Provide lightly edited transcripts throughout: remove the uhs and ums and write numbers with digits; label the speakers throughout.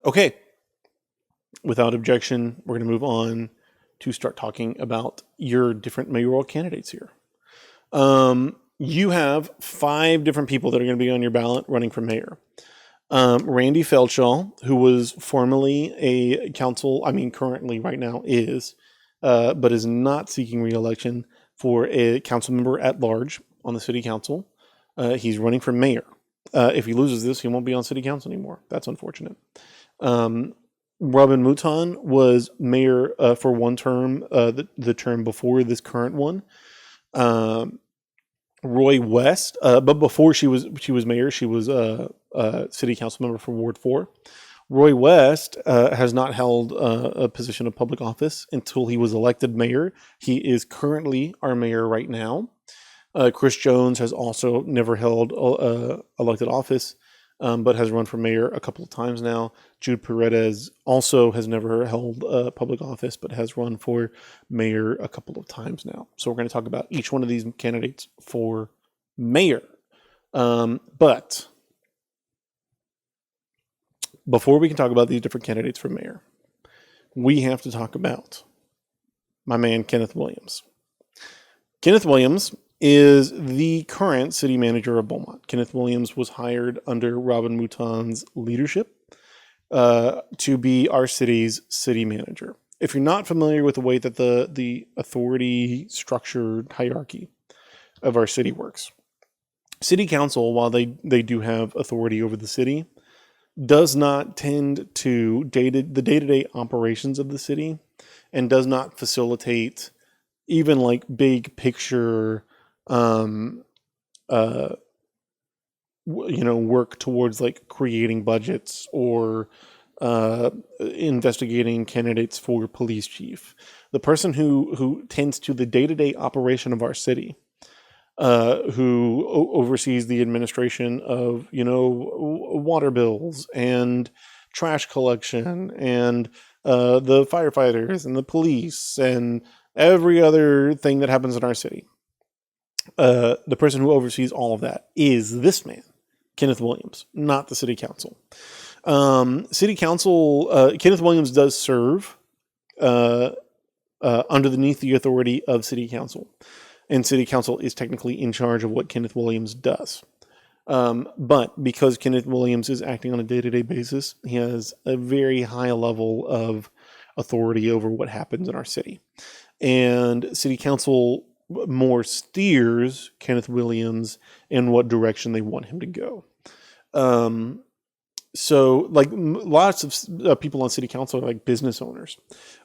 Speaker 1: Okay, without objection, we're going to move on to start talking about your different mayoral candidates here. You have 5 different people that are going to be on your ballot running for mayor. Randy Feldschau, who was formerly a currently right now is, but is not seeking re-election for a council member at large on the city council. He's running for mayor. If he loses this, he won't be on city council anymore. That's unfortunate. Robin Mouton was mayor for one term, the term before this current one. Roy West, but before she was mayor, she was a city council member for Ward 4. Roy West has not held a position of public office until he was elected mayor. He is currently our mayor right now. Chris Jones has also never held elected office, but has run for mayor a couple of times now. Jude Paredez also has never held public office, but has run for mayor a couple of times now. So we're going to talk about each one of these candidates for mayor. But before we can talk about these different candidates for mayor, we have to talk about my man, Kenneth Williams. Kenneth Williams is the current city manager of Beaumont. Kenneth Williams was hired under Robin Mouton's leadership to be our city's city manager. If you're not familiar with the way that the authority structured hierarchy of our city works, city council, while they do have authority over the city, does not tend to the day-to-day operations of the city, and does not facilitate even like big picture work towards like creating budgets or investigating candidates for police chief. The person who tends to the day-to-day operation of our city, who oversees the administration of water bills and trash collection and the firefighters and the police and every other thing that happens in our city. The person who oversees all of that is this man, Kenneth Williams, not the city council. City council, Kenneth Williams does serve underneath the authority of city council, and city council is technically in charge of what Kenneth Williams does. But because Kenneth Williams is acting on a day-to-day basis, he has a very high level of authority over what happens in our city. And city council more steers Kenneth Williams in what direction they want him to go. So like lots of people on city council are like business owners,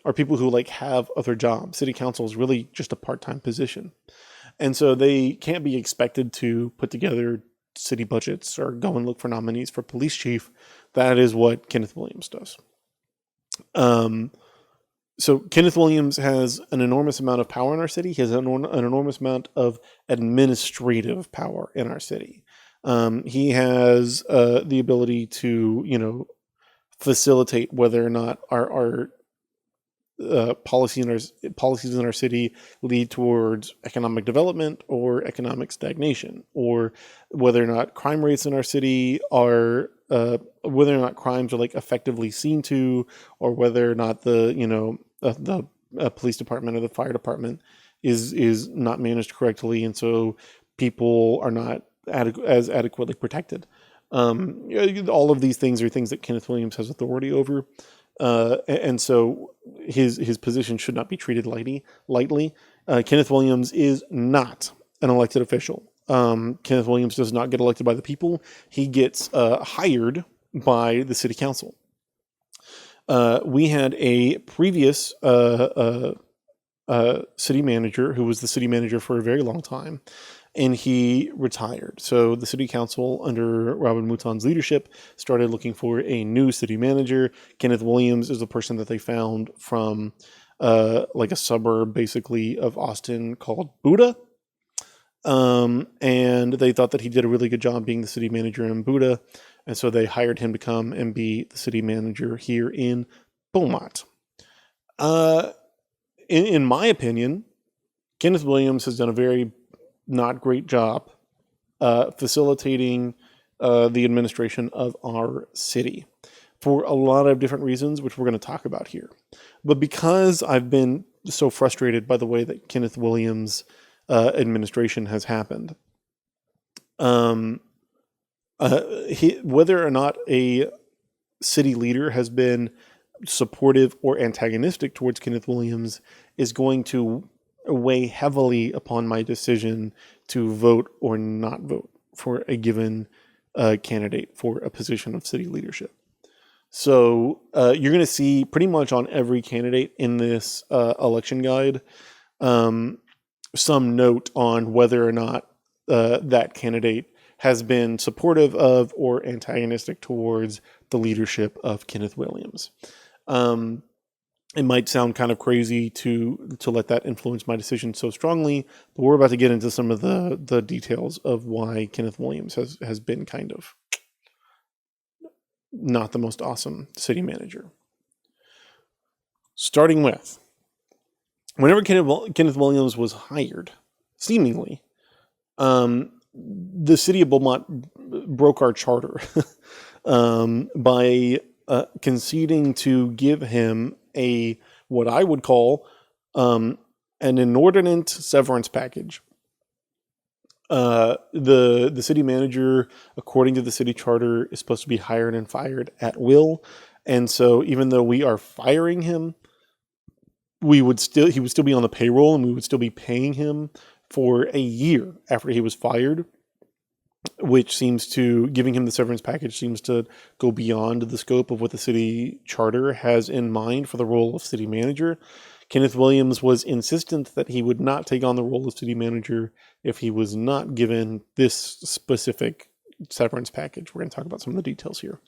Speaker 1: or people who like have other jobs. City council is really just a part-time position. And so they can't be expected to put together city budgets or go and look for nominees for police chief. That is what Kenneth Williams does. So Kenneth Williams has an enormous amount of power in our city. He has an enormous amount of administrative power in our city. He has the ability to, facilitate whether or not our policies in our city lead towards economic development or economic stagnation, or whether or not crime rates in our city are whether or not crimes are like effectively seen to, or whether or not the police department or the fire department is not managed correctly, and so people are not as adequately protected. All of these things are things that Kenneth Williams has authority over, and so his position should not be treated lightly. Kenneth Williams is not an elected official. Kenneth Williams does not get elected by the people. He gets hired by the city council. We had a previous city manager who was the city manager for a very long time, and he retired. So the city council, under Robin Mouton's leadership, started looking for a new city manager. Kenneth Williams is the person that they found from like a suburb, basically, of Austin called Buda. And they thought that he did a really good job being the city manager in Buda, and so they hired him to come and be the city manager here in Beaumont. In my opinion, Kenneth Williams has done a very not great job facilitating the administration of our city. for a lot of different reasons, which we're going to talk about here. But because I've been so frustrated by the way that Kenneth Williams' administration has happened, whether or not a city leader has been supportive or antagonistic towards Kenneth Williams is going to weigh heavily upon my decision to vote or not vote for a given candidate for a position of city leadership. So you're going to see pretty much on every candidate in this election guide some note on whether or not that candidate has been supportive of or antagonistic towards the leadership of Kenneth Williams. It might sound kind of crazy to let that influence my decision so strongly, but we're about to get into some of the details of why Kenneth Williams has been kind of not the most awesome city manager. Starting with, whenever Kenneth Williams was hired, seemingly, the city of Beaumont broke our charter by conceding to give him what I would call an inordinate severance package. The city manager, according to the city charter, is supposed to be hired and fired at will, and so even though we are firing him, he would still be on the payroll, and we would still be paying him for a year after he was fired, which giving him the severance package seems to go beyond the scope of what the city charter has in mind for the role of city manager. Kenneth Williams was insistent that he would not take on the role of city manager if he was not given this specific severance package. We're going to talk about some of the details here.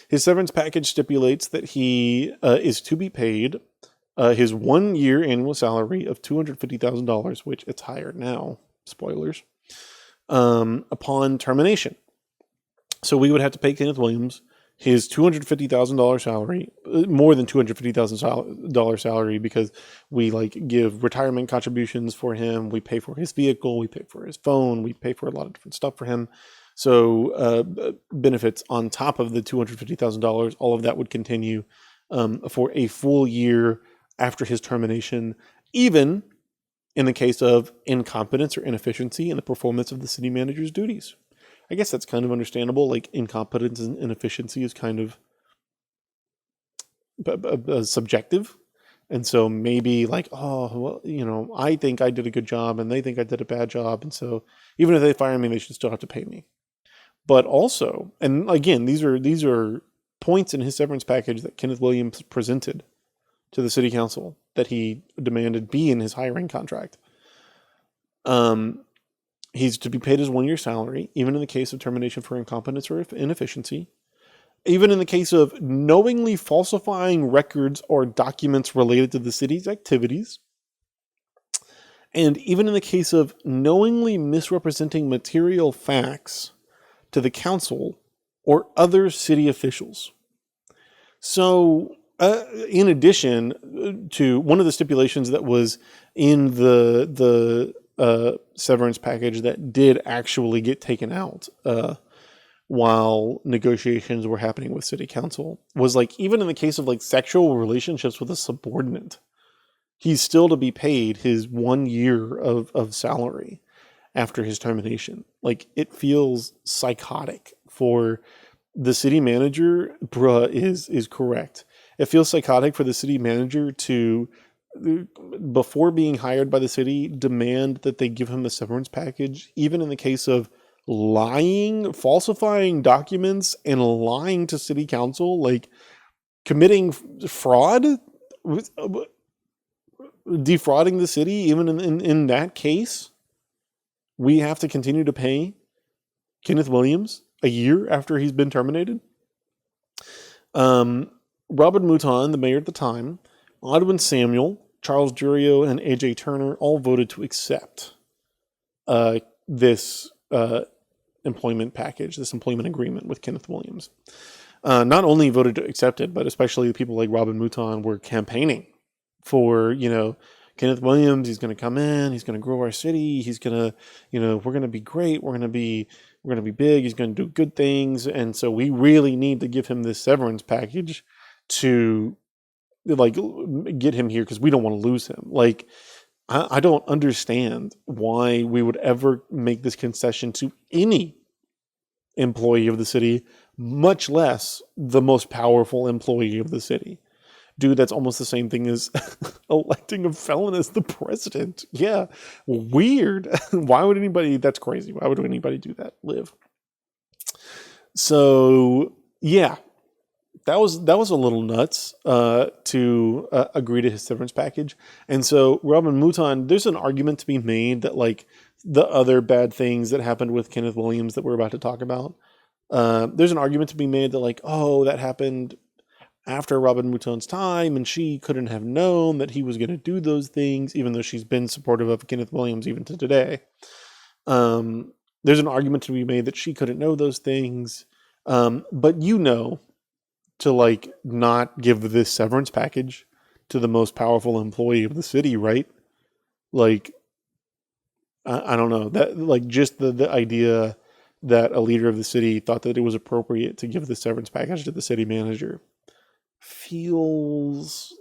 Speaker 1: His severance package stipulates that he is to be paid his 1 year annual salary of $250,000, which it's higher now. Spoilers. Upon termination. So we would have to pay Kenneth Williams his $250,000 salary, more than $250,000 salary, because we give retirement contributions for him. We pay for his vehicle. We pay for his phone. We pay for a lot of different stuff for him. So benefits on top of the $250,000, all of that would continue for a full year after his termination, even in the case of incompetence or inefficiency in the performance of the city manager's duties. I guess that's kind of understandable. Like, incompetence and inefficiency is kind of subjective. And so maybe I think I did a good job and they think I did a bad job. And so even if they fire me, they should still have to pay me. But also, and again, these are points in his severance package that Kenneth Williams presented to the city council that he demanded be in his hiring contract. He's to be paid his 1 year salary, even in the case of termination for incompetence or inefficiency, even in the case of knowingly falsifying records or documents related to the city's activities, and even in the case of knowingly misrepresenting material facts to the council or other city officials. So, in addition to one of the stipulations that was in the severance package that did actually get taken out while negotiations were happening with city council was even in the case of sexual relationships with a subordinate, he's still to be paid his 1 year of salary after his termination. It feels psychotic for the city manager. Is correct. It feels psychotic for the city manager to, before being hired by the city, demand that they give him a severance package, even in the case of lying, falsifying documents, and lying to city council, committing fraud, defrauding the city. Even in that case, we have to continue to pay Kenneth Williams a year after he's been terminated. Robin Mouton, the mayor at the time, Audwin Samuel, Charles Durio, and A.J. Turner all voted to accept this employment package, this employment agreement with Kenneth Williams. Not only voted to accept it, but especially the people like Robin Mouton were campaigning for, Kenneth Williams. He's going to come in, he's going to grow our city, he's going to, we're going to be great, we're going to be, we're going to be big. He's going to do good things. And so we really need to give him this severance package to like get him here because we don't want to lose him. Like, I don't understand why we would ever make this concession to any employee of the city, much less the most powerful employee of the city. Dude, that's almost the same thing as electing a felon as the president. Yeah, weird. Why would anybody? That's crazy. Why would anybody do that? Live. So yeah, that was a little nuts to agree to his severance package. And so Robin Mouton, there's an argument to be made that like the other bad things that happened with Kenneth Williams that we're about to talk about, there's an argument to be made that like, oh, that happened after Robin Mouton's time, and she couldn't have known that he was going to do those things, even though she's been supportive of Kenneth Williams even to today. There's an argument to be made that she couldn't know those things, but to like not give this severance package to the most powerful employee of the city, right? Like, I don't know, that like just the idea that a leader of the city thought that it was appropriate to give the severance package to the city manager feels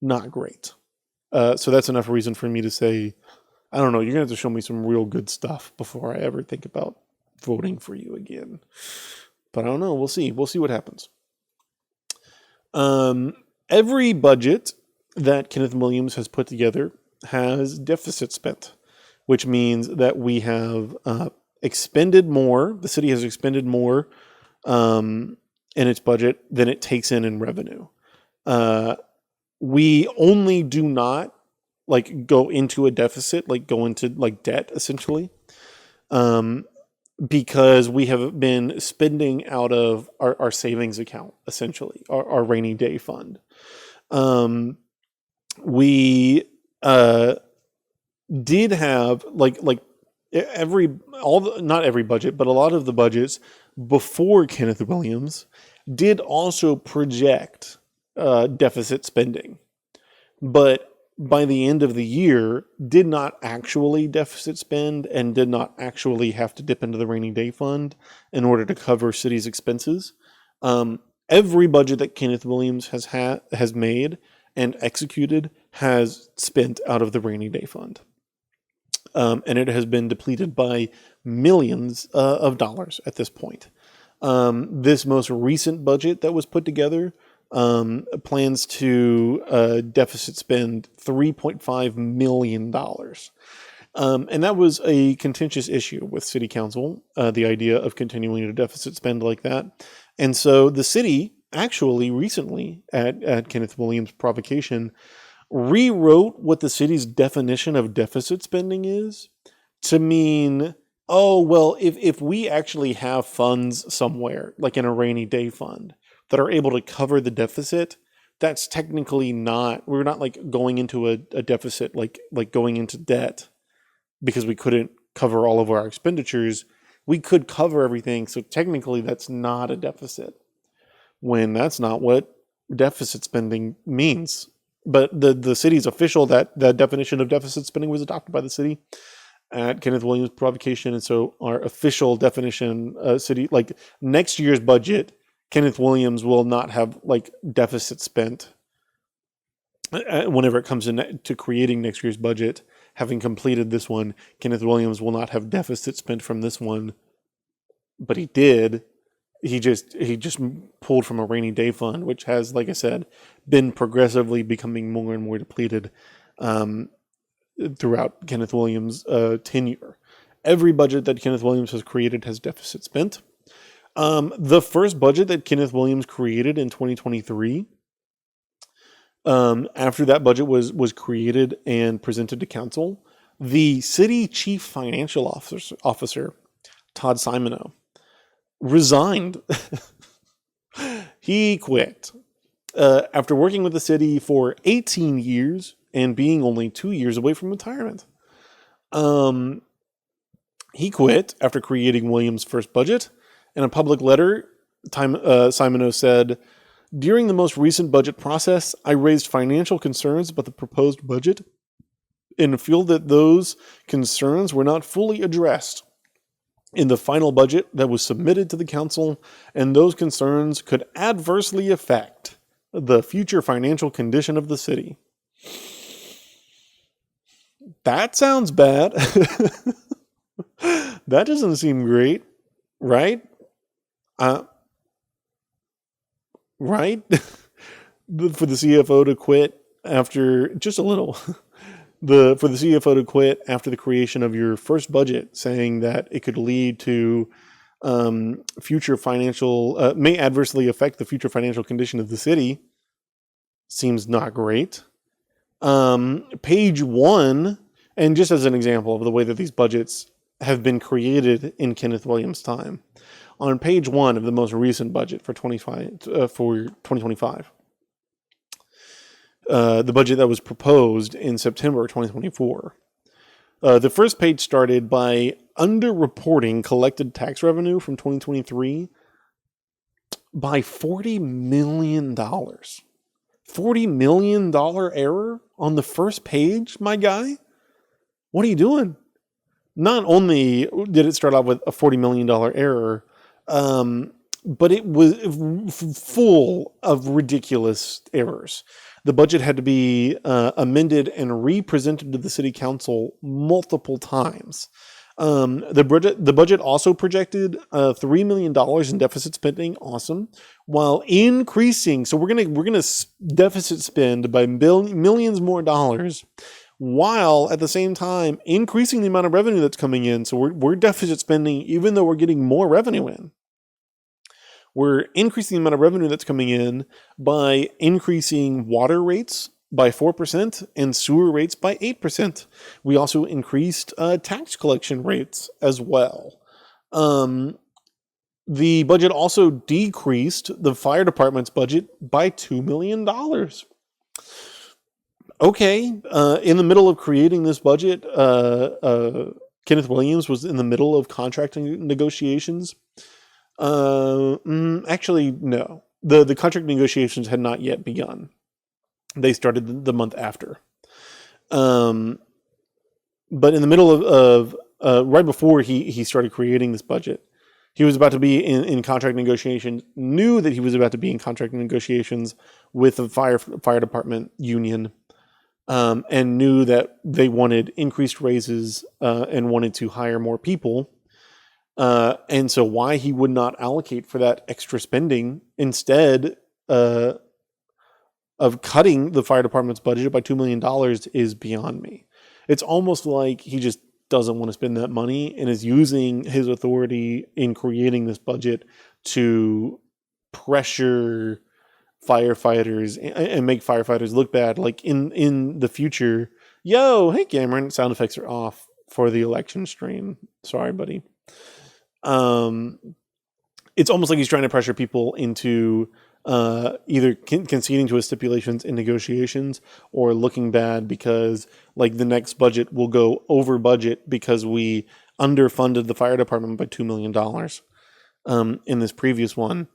Speaker 1: not great. So that's enough reason for me to say, I don't know, you're going to have to show me some real good stuff before I ever think about voting for you again. But I don't know. We'll see. We'll see what happens. Every budget that Kenneth Williams has put together has deficit spent, which means that we have expended more. The city has expended more in its budget than it takes in revenue. We only do not like go into a deficit, like go into like debt essentially, because we have been spending out of our savings account, essentially our rainy day fund. We did have not every budget, but a lot of the budgets before Kenneth Williams did also project deficit spending, but by the end of the year did not actually deficit spend and did not actually have to dip into the rainy day fund in order to cover city's expenses. Every budget that Kenneth Williams has made and executed has spent out of the rainy day fund. And it has been depleted by millions of dollars at this point. This most recent budget that was put together plans to deficit spend $3.5 million. And that was a contentious issue with City Council, the idea of continuing to deficit spend like that. And so the city actually recently, at Kenneth Williams' provocation, rewrote what the city's definition of deficit spending is to mean, oh, well, if we actually have funds somewhere, like in a rainy day fund, that are able to cover the deficit, that's technically we're not like going into a deficit, like going into debt because we couldn't cover all of our expenditures. We could cover everything. So technically that's not a deficit, when that's not what deficit spending means. But the city's official, that definition of deficit spending was adopted by the city at Kenneth Williams' provocation. And so our official definition, city, like next year's budget, Kenneth Williams will not have like deficit spent whenever it comes to creating next year's budget. Having completed this one, Kenneth Williams will not have deficit spent from this one, but he did. He just pulled from a rainy day fund, which has, like I said, been progressively becoming more and more depleted throughout Kenneth Williams' tenure. Every budget that Kenneth Williams has created has deficit spent. The first budget that Kenneth Williams created in 2023, after that budget was created and presented to council, the city chief financial officer Todd Simoneau, resigned. He quit after working with the city for 18 years and being only 2 years away from retirement. He quit after creating Williams' first budget. In a public letter, Simoneau said, "During the most recent budget process, I raised financial concerns about the proposed budget and feel that those concerns were not fully addressed. in the final budget that was submitted to the council, and those concerns could adversely affect the future financial condition of the city. That sounds bad. That doesn't seem great, right? Right? For the CFO to quit after just a little. For the CFO to quit after the creation of your first budget, saying that it could lead to future financial, may adversely affect the future financial condition of the city, seems not great. Page 1, and just as an example of the way that these budgets have been created in Kenneth Williams' time, on page 1 of the most recent budget for 2025, the budget that was proposed in September 2024, the first page started by underreporting collected tax revenue from 2023 by $40 million. $40 million error on the first page, my guy? What are you doing? Not only did it start off with a $40 million error, but it was full of ridiculous errors. The budget had to be amended and re-presented to the city council multiple times. The budget also projected $3 million in deficit spending, awesome, while increasing. So we're gonna deficit spend by millions more dollars, while at the same time increasing the amount of revenue that's coming in. So we're deficit spending even though we're getting more revenue in. We're increasing the amount of revenue that's coming in by increasing water rates by 4% and sewer rates by 8%. We also increased tax collection rates as well. The budget also decreased the fire department's budget by $2 million. Okay, in the middle of creating this budget, Kenneth Williams was in the middle of contracting negotiations. Actually, no. The contract negotiations had not yet begun. They started the month after. But in the middle of right before he started creating this budget, he was about to be in contract negotiations, knew that he was about to be in contract negotiations with the fire department union, and knew that they wanted increased raises and wanted to hire more people. And so why he would not allocate for that extra spending instead of cutting the fire department's budget by $2 million is beyond me. It's almost like he just doesn't want to spend that money and is using his authority in creating this budget to pressure firefighters and make firefighters look bad. Like in the future, yo, hey Cameron, sound effects are off for the election stream. Sorry, buddy. It's almost like he's trying to pressure people into either conceding to his stipulations in negotiations or looking bad because like the next budget will go over budget because we underfunded the fire department by $2 million in this previous one.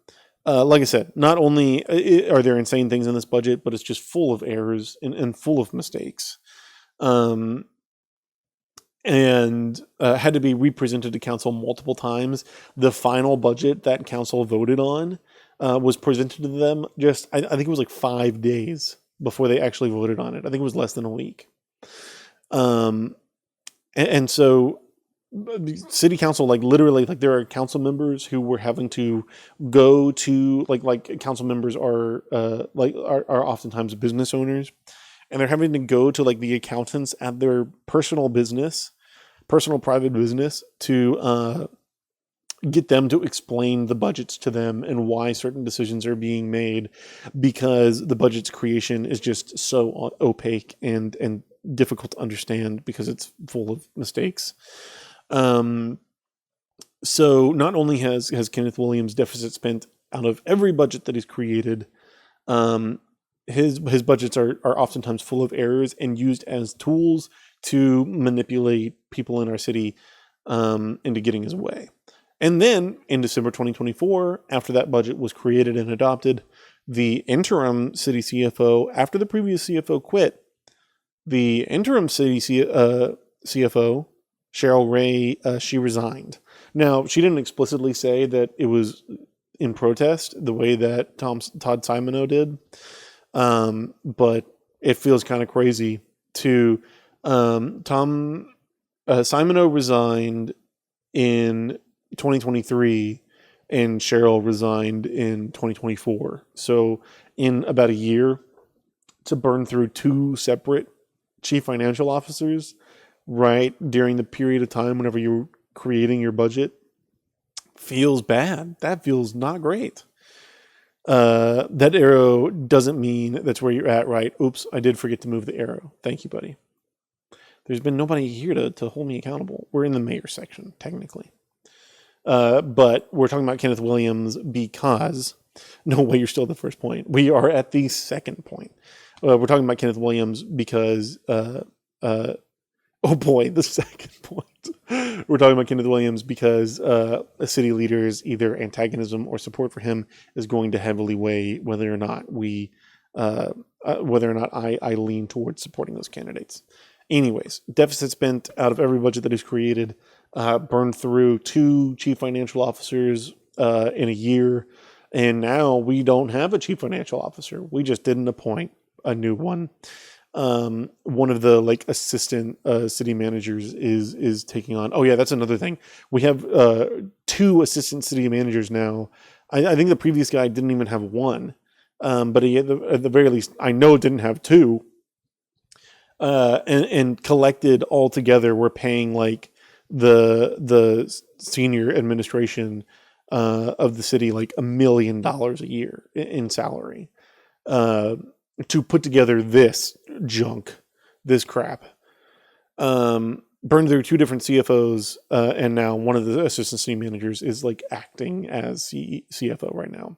Speaker 1: Like I said, not only are there insane things in this budget, but it's just full of errors and full of mistakes. And had to be represented to council multiple times. The final budget that council voted on was presented to them just, I think it was like 5 days before they actually voted on it. I think it was less than a week. And so city council, like literally, like there are council members who were having to go to like council members are oftentimes business owners, and they're having to go to like the accountants at their personal private business to get them to explain the budgets to them and why certain decisions are being made, because the budget's creation is just so opaque and difficult to understand because it's full of mistakes. So not only has Kenneth Williams deficit spent out of every budget that he's created, his budgets are oftentimes full of errors and used as tools to manipulate people in our city into getting his way. And then in December 2024, after that budget was created and adopted, the interim city CFO, after the previous CFO quit, the interim city CFO, Cheryl Ray, she resigned. Now, she didn't explicitly say that it was in protest the way that Todd Simoneau did, but it feels kind of crazy to Simoneau resigned in 2023 and Cheryl resigned in 2024. So in about a year, to burn through two separate chief financial officers right during the period of time whenever you're creating your budget feels bad. That feels not great. That arrow doesn't mean that's where you're at, right? Oops, I did forget to move the arrow. Thank you, buddy. There's been nobody here to hold me accountable. We're in the mayor section, technically. But we're talking about Kenneth Williams because... No way, you're still at the first point. We are at the second point. We're talking about Kenneth Williams because... oh boy, the second point. We're talking about Kenneth Williams because a city leader's either antagonism or support for him is going to heavily weigh whether or not I lean towards supporting those candidates. Anyways, deficit spent out of every budget that is created, burned through two chief financial officers in a year, and now we don't have a chief financial officer. We just didn't appoint a new one. One of the assistant city managers is taking on. Oh yeah, that's another thing. We have two assistant city managers now. I think the previous guy didn't even have one, but he at the very least I know didn't have two. And collected all together, we're paying the senior administration of the city $1 million a year in salary. To put together this junk, this crap. Burned through two different CFOs, and now one of the assistant city managers is acting as CFO right now.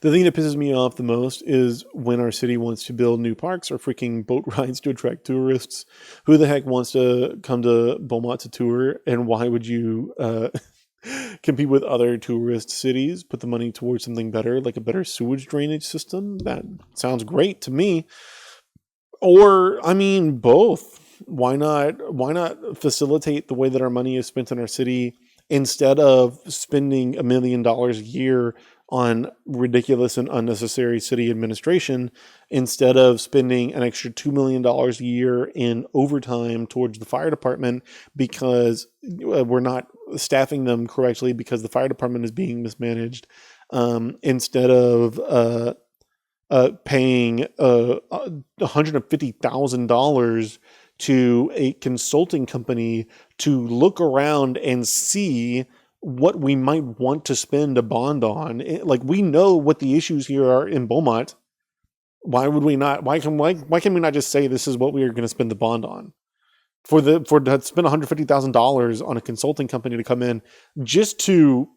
Speaker 1: The thing that pisses me off the most is when our city wants to build new parks or freaking boat rides to attract tourists. Who the heck wants to come to Beaumont to tour, and why would you compete with other tourist cities, put the money towards something better, like a better sewage drainage system? That sounds great to me. Or, both. Why not facilitate the way that our money is spent in our city instead of spending $1 million a year on ridiculous and unnecessary city administration, instead of spending an extra $2 million a year in overtime towards the fire department because we're not staffing them correctly because the fire department is being mismanaged, instead of paying $150,000 to a consulting company to look around and see what we might want to spend a bond on. We know what the issues here are in Beaumont. Why would we not? Why can we not just say this is what we are going to spend the bond on? To spend $150,000 on a consulting company to come in just to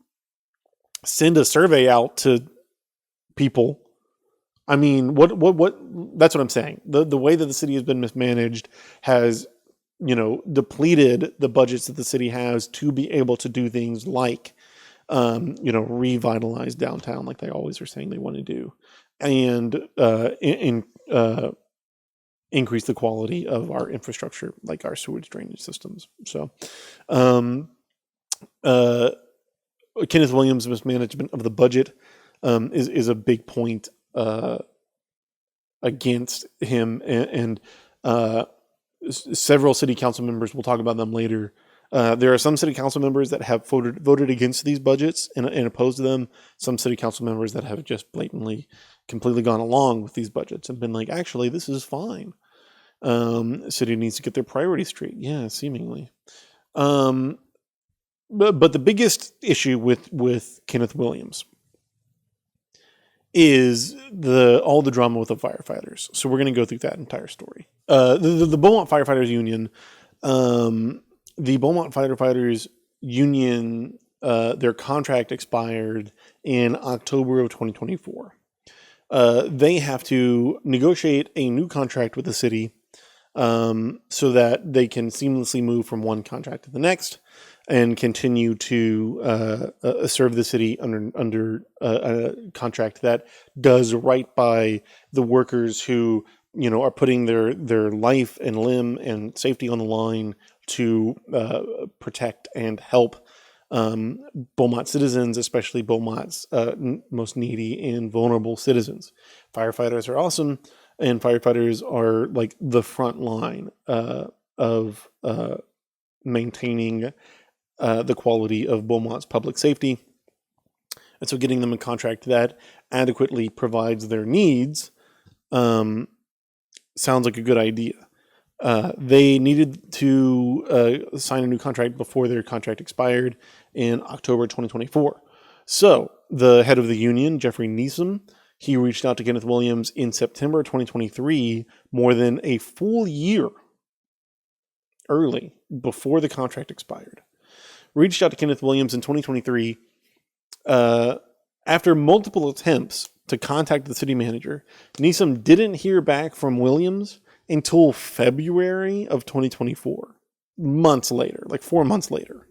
Speaker 1: send a survey out to people. What? That's what I'm saying. The way that the city has been mismanaged has, depleted the budgets that the city has to be able to do things like, revitalize downtown like they always are saying they want to do, and increase the quality of our infrastructure, like our sewage drainage systems. So, Kenneth Williams' mismanagement of the budget is a big point against him, and several city council members, we'll talk about them later. There are some city council members that have voted against these budgets and opposed to them. Some city council members that have just blatantly, completely gone along with these budgets and been like, actually, this is fine. City needs to get their priorities straight. Yeah, seemingly. But the biggest issue with Kenneth Williams is all the drama with the firefighters. So we're going to go through that entire story. The Beaumont Firefighters Union, the Beaumont Firefighters Union, their contract expired in October of 2024. They have to negotiate a new contract with the city so that they can seamlessly move from one contract to the next and continue to serve the city under a contract that does right by the workers who are putting their life and limb and safety on the line to protect and help Beaumont citizens, especially Beaumont's most needy and vulnerable citizens. Firefighters are awesome, and firefighters are like the front line of maintaining the quality of Beaumont's public safety. And so getting them a contract that adequately provides their needs sounds like a good idea. They needed to sign a new contract before their contract expired in October 2024. So the head of the union, Jeffrey Neeson, he reached out to Kenneth Williams in September 2023, more than a full year early, before the contract expired. Reached out to Kenneth Williams in 2023 after multiple attempts to contact the city manager. Neeson didn't hear back from Williams until February of 2024. Months later, like 4 months later,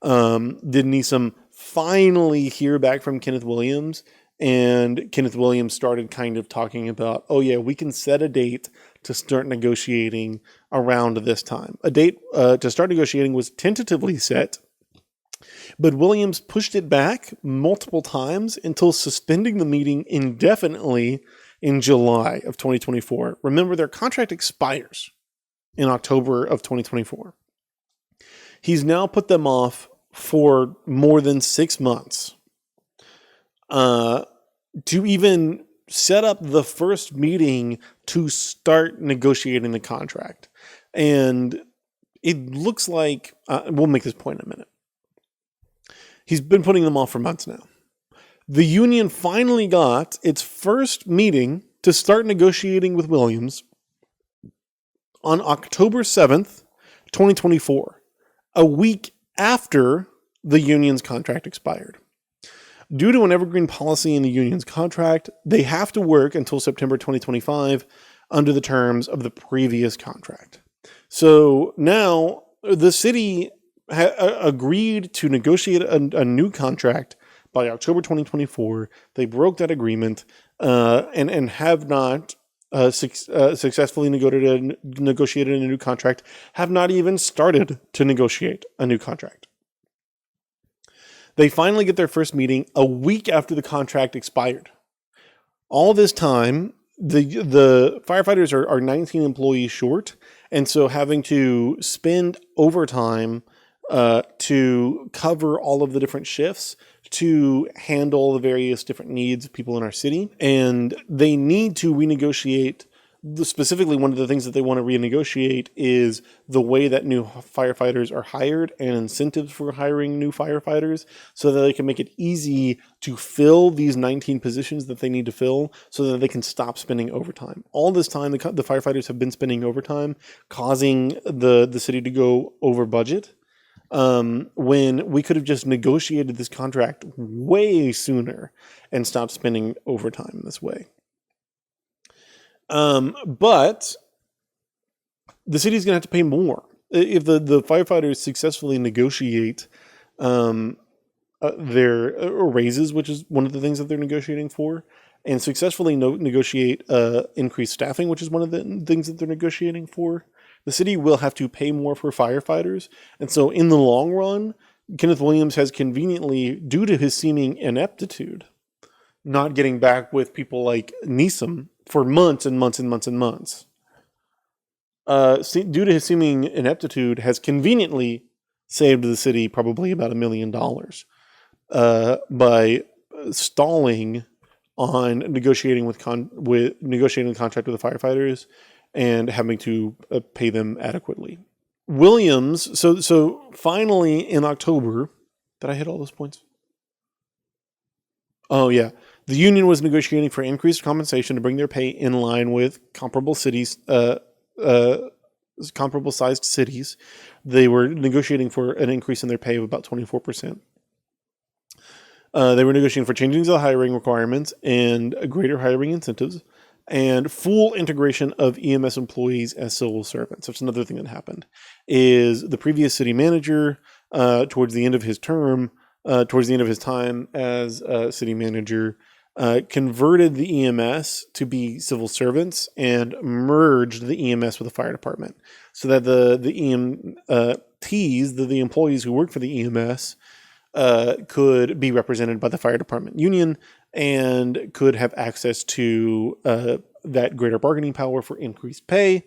Speaker 1: did Neeson finally hear back from Kenneth Williams, and Kenneth Williams started kind of talking about, oh yeah, we can set a date to start negotiating around this time. A date to start negotiating was tentatively set, but Williams pushed it back multiple times until suspending the meeting indefinitely in July of 2024. Remember, their contract expires in October of 2024. He's now put them off for more than 6 months to even set up the first meeting to start negotiating the contract. And it looks like, we'll make this point in a minute. He's been putting them off for months now. The union finally got its first meeting to start negotiating with Williams on October 7th, 2024, a week after the union's contract expired. Due to an evergreen policy in the union's contract, they have to work until September 2025 under the terms of the previous contract. So now the city agreed to negotiate a new contract by October 2024. They broke that agreement and have not successfully negotiated a new contract, have not even started to negotiate a new contract. They finally get their first meeting a week after the contract expired. All this time, the firefighters are 19 employees short, and so having to spend overtime to cover all of the different shifts to handle the various different needs of people in our city. And they need to renegotiate. Specifically, one of the things that they want to renegotiate is the way that new firefighters are hired and incentives for hiring new firefighters, so that they can make it easy to fill these 19 positions that they need to fill, so that they can stop spending overtime. All this time, the firefighters have been spending overtime, causing the city to go over budget, when we could have just negotiated this contract way sooner and stopped spending overtime this way. But the city's going to have to pay more if the firefighters successfully negotiate their raises, which is one of the things that they're negotiating for, and successfully negotiate increased staffing, which is one of the things that they're negotiating for. The city will have to pay more for firefighters. And so in the long run, Kenneth Williams has conveniently, due to his seeming ineptitude, not getting back with people like Neeson for months and months and months and months, due to his seeming ineptitude, has conveniently saved the city probably about $1 million by stalling on negotiating negotiating the contract with the firefighters and having to pay them adequately. Williams, so finally in October, did I hit all those points? Oh yeah. The union was negotiating for increased compensation to bring their pay in line with comparable cities, comparable sized cities. They were negotiating for an increase in their pay of about 24%. They were negotiating for changing the hiring requirements and greater hiring incentives, and full integration of EMS employees as civil servants. That's another thing that happened. Is the previous city manager, towards the end of his term, towards the end of his time as city manager, converted the EMS to be civil servants and merged the EMS with the fire department, so that the EMTs, the employees who work for the EMS, could be represented by the fire department union and could have access to that greater bargaining power for increased pay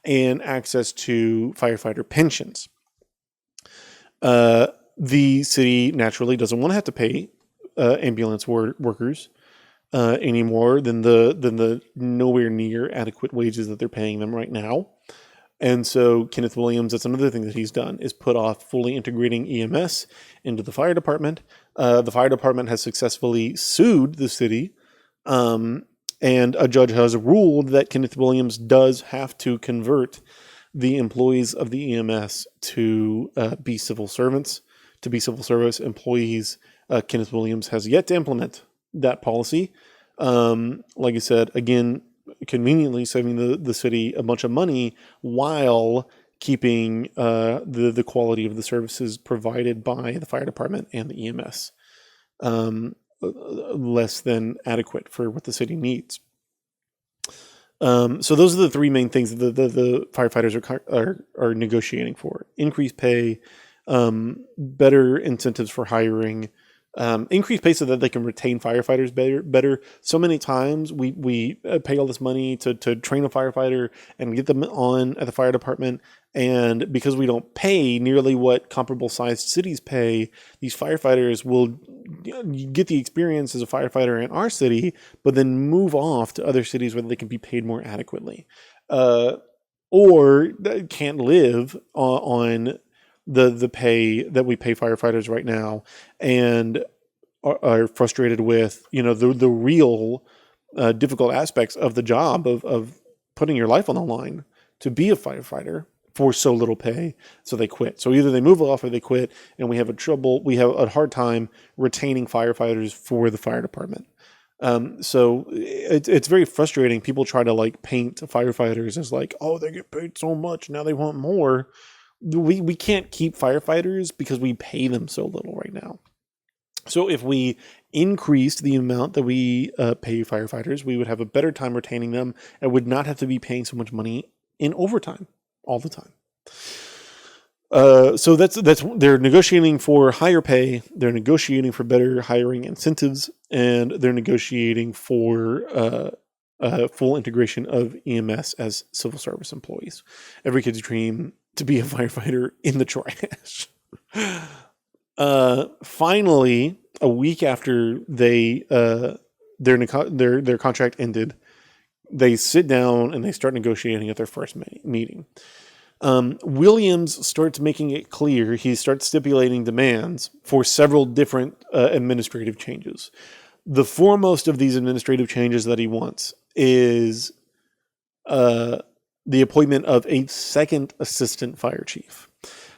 Speaker 1: and access to firefighter pensions. The city naturally doesn't want to have to pay ambulance workers any more than the nowhere near adequate wages that they're paying them right now. And so Kenneth Williams, that's another thing that he's done, is put off fully integrating EMS into the fire department. The fire department has successfully sued the city, and a judge has ruled that Kenneth Williams does have to convert the employees of the EMS to be civil servants, to be civil service employees. Kenneth Williams has yet to implement that policy. Like I said, again, conveniently saving the city a bunch of money while keeping the quality of the services provided by the fire department and the EMS less than adequate for what the city needs. So those are the three main things that the firefighters are negotiating for: increased pay, better incentives for hiring, increased pay so that they can retain firefighters better. So many times we pay all this money to train a firefighter and get them on at the fire department, and because we don't pay nearly what comparable sized cities pay, these firefighters will get the experience as a firefighter in our city, but then move off to other cities where they can be paid more adequately, or can't live on the pay that we pay firefighters right now, and are frustrated with, the real difficult aspects of the job of putting your life on the line to be a firefighter for so little pay. So they quit. So either they move off or they quit, and we have a hard time retaining firefighters for the fire department. So it's very frustrating. People try to paint firefighters as oh, they get paid so much, now they want more. We can't keep firefighters because we pay them so little right now. So if we increased the amount that we pay firefighters, we would have a better time retaining them and would not have to be paying so much money in overtime all the time. So that's they're negotiating for higher pay, they're negotiating for better hiring incentives, and they're negotiating for full integration of EMS as civil service employees. Every kid's dream to be a firefighter in the trash. Finally, a week after their contract ended, they sit down and they start negotiating at their first meeting. Williams starts making it clear, he starts stipulating demands for several different administrative changes. The foremost of these administrative changes that he wants is the appointment of a second assistant fire chief.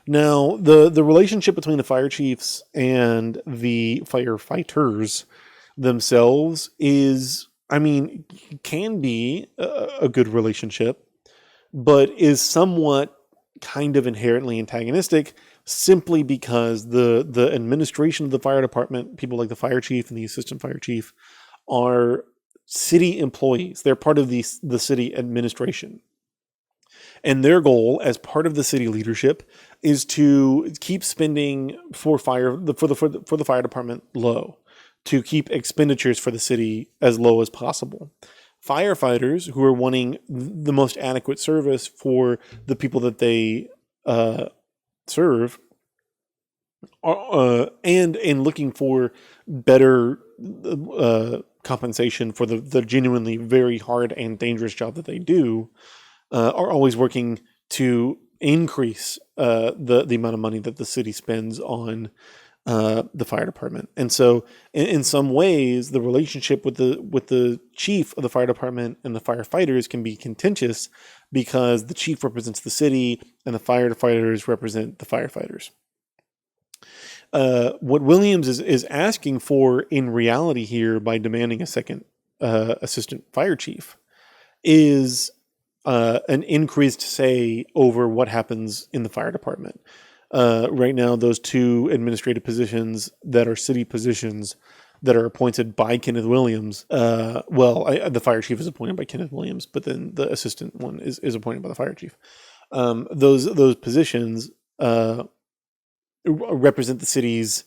Speaker 1: Now, the relationship between the fire chiefs and the firefighters themselves can be a good relationship, but is somewhat kind of inherently antagonistic simply because the administration of the fire department, people like the fire chief and the assistant fire chief, are city employees. They're part of the city administration. And their goal as part of the city leadership is to keep spending for the fire department low, to keep expenditures for the city as low as possible. Firefighters who are wanting the most adequate service for the people that they serve and looking for better compensation for the genuinely very hard and dangerous job that they do, are always working to increase the amount of money that the city spends on the fire department. And so in some ways, the relationship with the chief of the fire department and the firefighters can be contentious because the chief represents the city and the firefighters represent the firefighters. What Williams is asking for in reality here by demanding a second assistant fire chief is an increased say over what happens in the fire department. Right now, those two administrative positions that are city positions that are appointed by Kenneth Williams, the fire chief is appointed by Kenneth Williams, but then the assistant one is appointed by the fire chief. Those positions represent the city's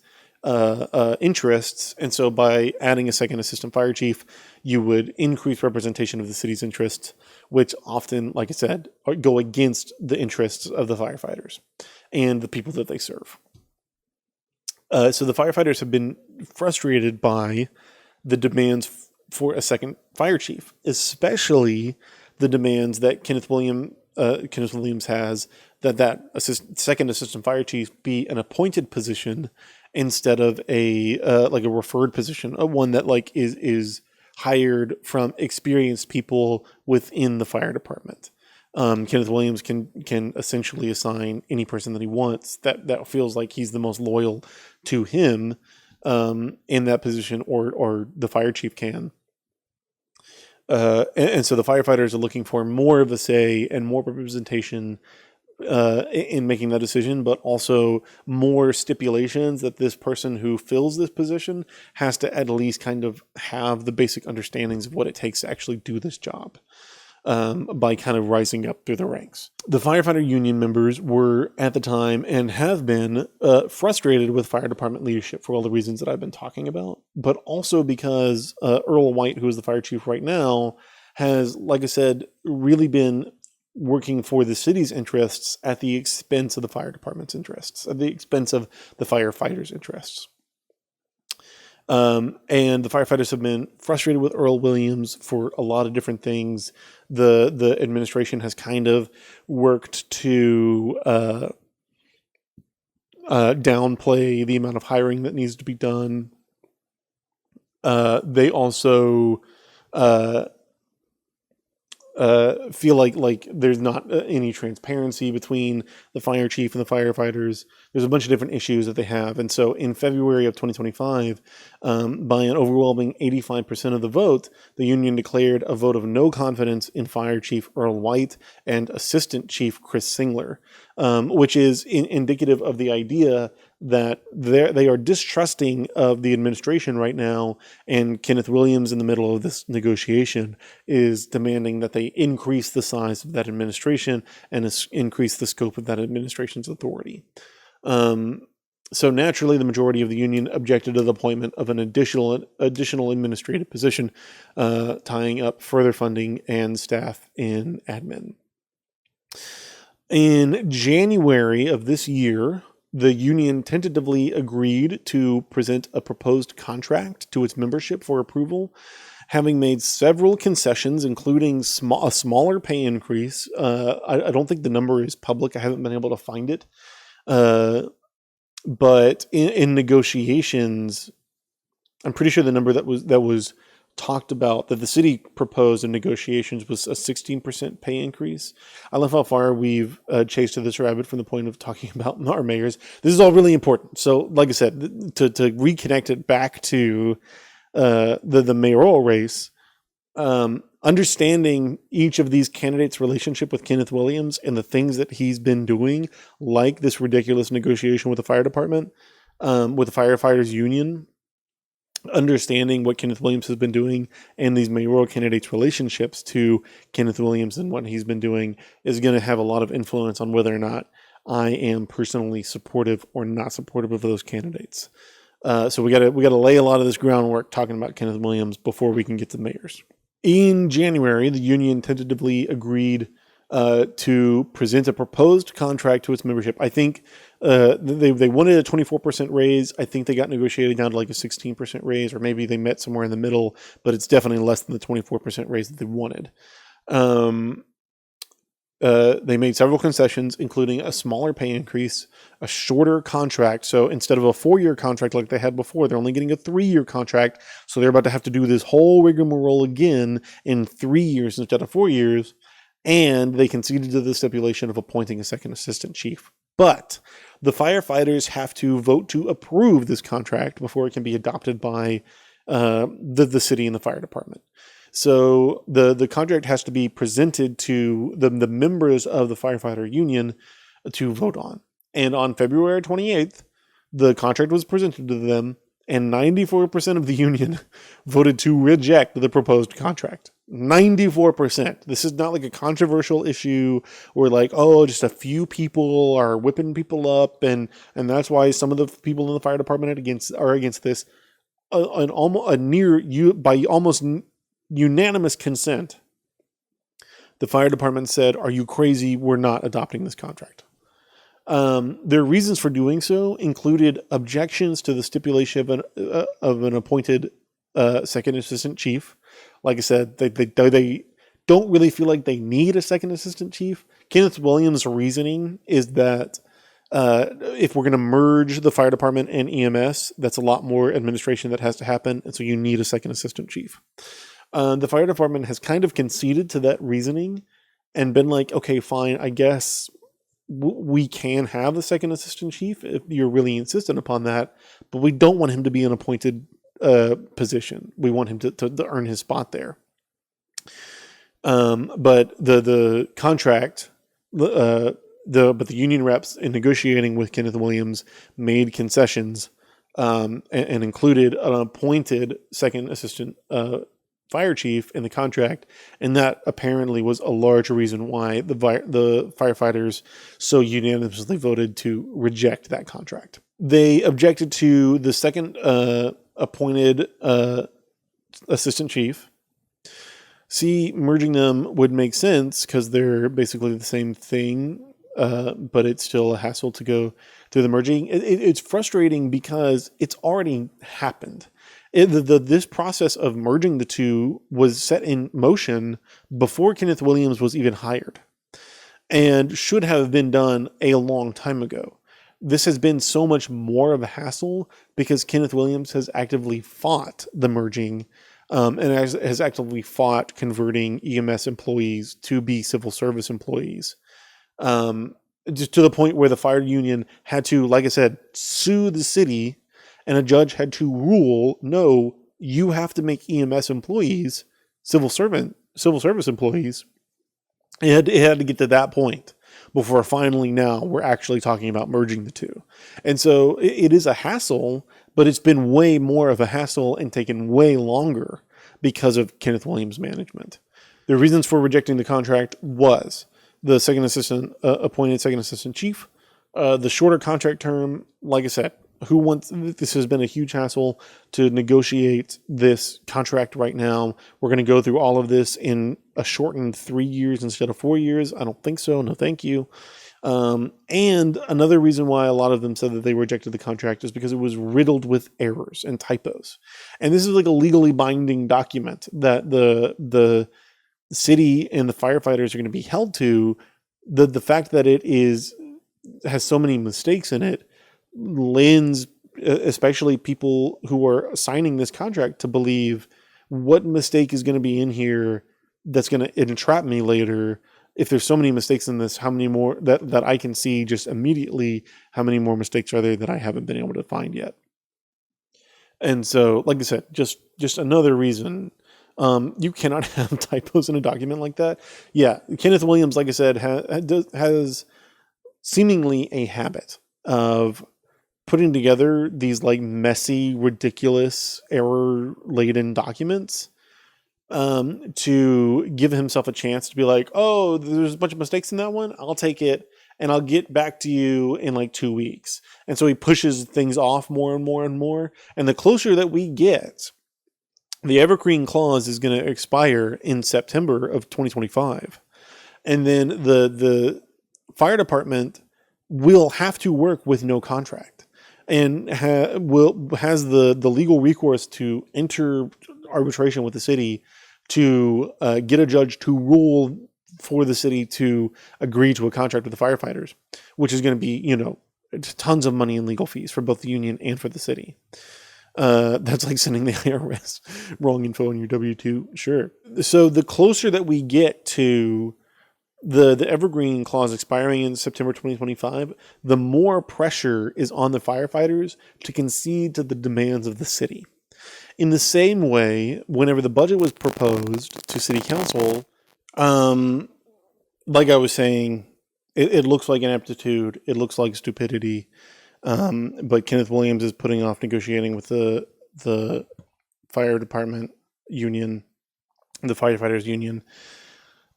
Speaker 1: interests. And so by adding a second assistant fire chief, you would increase representation of the city's interests, which often, like I said, go against the interests of the firefighters and the people that they serve. So the firefighters have been frustrated by the demands for a second fire chief, especially the demands that Kenneth Williams has that second assistant fire chief be an appointed position instead of a referred position, one that is hired from experienced people within the fire department. Kenneth Williams can essentially assign any person that he wants that feels like he's the most loyal to him in that position, or the fire chief can. And so the firefighters are looking for more of a say and more representation in making that decision, but also more stipulations that this person who fills this position has to at least kind of have the basic understandings of what it takes to actually do this job. By kind of rising up through the ranks. The firefighter union members were, at the time, and have been frustrated with fire department leadership for all the reasons that I've been talking about, but also because Earl White, who is the fire chief right now, has, like I said, really been working for the city's interests at the expense of the fire department's interests, at the expense of the firefighters' interests. And the firefighters have been frustrated with Earl Williams for a lot of different things. The administration has kind of worked to downplay the amount of hiring that needs to be done. They also feel like there's not any transparency between the fire chief and the firefighters. There's a bunch of different issues that they have. And so in February of 2025, by an overwhelming 85% of the vote, the union declared a vote of no confidence in Fire Chief Earl White and Assistant Chief Chris Singler, which is indicative of the idea that they are distrusting of the administration right now, and Kenneth Williams, in the middle of this negotiation, is demanding that they increase the size of that administration and increase the scope of that administration's authority. So naturally, the majority of the union objected to the appointment of an additional administrative position, tying up further funding and staff in admin. In January of this year, the union tentatively agreed to present a proposed contract to its membership for approval, having made several concessions, including a smaller pay increase. I don't think the number is public. I haven't been able to find it. But in negotiations, I'm pretty sure the number that was talked about, that the city proposed in negotiations, was a 16% pay increase. I love how far we've chased to this rabbit from the point of talking about our mayors. This is all really important. So, like I said, to reconnect it back to the mayoral race, understanding each of these candidates' relationship with Kenneth Williams and the things that he's been doing, like this ridiculous negotiation with the fire department, with the firefighters union, understanding what Kenneth Williams has been doing and these mayoral candidates' relationships to Kenneth Williams and what he's been doing is going to have a lot of influence on whether or not I am personally supportive or not supportive of those candidates. So we got to lay a lot of this groundwork talking about Kenneth Williams before we can get to mayors. In January, the union tentatively agreed to present a proposed contract to its membership. I think they wanted a 24% raise. I think they got negotiated down to like a 16% raise, or maybe they met somewhere in the middle, but it's definitely less than the 24% raise that they wanted. They made several concessions, including a smaller pay increase, a shorter contract. So instead of a 4-year contract like they had before, they're only getting a 3-year contract. So they're about to have to do this whole rigmarole again in 3 years instead of 4 years. And they conceded to the stipulation of appointing a second assistant chief. But the firefighters have to vote to approve this contract before it can be adopted by the city and the fire department. So the contract has to be presented to the members of the firefighter union to vote on. And on February 28th, the contract was presented to them, and 94% of the union voted to reject the proposed contract. 94%. This is not like a controversial issue where like, oh, just a few people are whipping people up, and that's why some of the people in the fire department are against this. By almost unanimous consent, the fire department said, "Are you crazy? We're not adopting this contract." Their reasons for doing so included objections to the stipulation of an appointed second assistant chief. Like I said, they don't really feel like they need a second assistant chief. Kenneth Williams' reasoning is that if we're going to merge the fire department and EMS, that's a lot more administration that has to happen, and so you need a second assistant chief. The fire department has kind of conceded to that reasoning and been like, okay, fine, I guess we can have the second assistant chief if you're really insistent upon that, but we don't want him to be an appointed position. We want him to earn his spot there. But the contract, but the union reps in negotiating with Kenneth Williams made concessions and included an appointed second assistant fire chief in the contract, and that apparently was a large reason why the firefighters so unanimously voted to reject that contract. They objected to the second appointed assistant chief. Merging them would make sense because they're basically the same thing, but it's still a hassle to go through the merging. It's frustrating because it's already happened. This process of merging the two was set in motion before Kenneth Williams was even hired and should have been done a long time ago. This has been so much more of a hassle because Kenneth Williams has actively fought the merging and has actively fought converting EMS employees to be civil service employees. Just to the point where the fire union had to, like I said, sue the city, and a judge had to rule, no, you have to make EMS employees civil service employees. It had to get to that point before finally now we're actually talking about merging the two. And so it is a hassle, but it's been way more of a hassle and taken way longer because of Kenneth Williams' management. The reasons for rejecting the contract was the appointed second assistant chief, the shorter contract term. Like I said, this has been a huge hassle to negotiate this contract right now. We're going to go through all of this in a shortened 3 years instead of 4 years. I don't think so. No, thank you. And another reason why a lot of them said that they rejected the contract is because it was riddled with errors and typos. And this is like a legally binding document that the city and the firefighters are going to be held to. The fact that it has so many mistakes in it lends especially people who are signing this contract to believe what mistake is going to be in here that's going to entrap me later. If there's so many mistakes in this, how many more that I can see just immediately, how many more mistakes are there that I haven't been able to find yet? And so, like I said, just another reason you cannot have typos in a document like that. Yeah, Kenneth Williams, like I said, has seemingly a habit of putting together these like messy, ridiculous, error-laden documents to give himself a chance to be like, oh, there's a bunch of mistakes in that one. I'll take it and I'll get back to you in like 2 weeks. And so he pushes things off more and more and more. And the closer that we get, the evergreen clause is going to expire in September of 2025. And then the fire department will have to work with no contract and has the legal recourse to enter arbitration with the city to get a judge to rule for the city to agree to a contract with the firefighters, which is going to be, tons of money in legal fees for both the union and for the city. That's like sending the IRS wrong info on your W-2. Sure. So the closer that we get to the evergreen clause expiring in September 2025, the more pressure is on the firefighters to concede to the demands of the city. In the same way, whenever the budget was proposed to city council, like I was saying, it looks like ineptitude. It looks like stupidity. But Kenneth Williams is putting off negotiating with the fire department union, the firefighters union.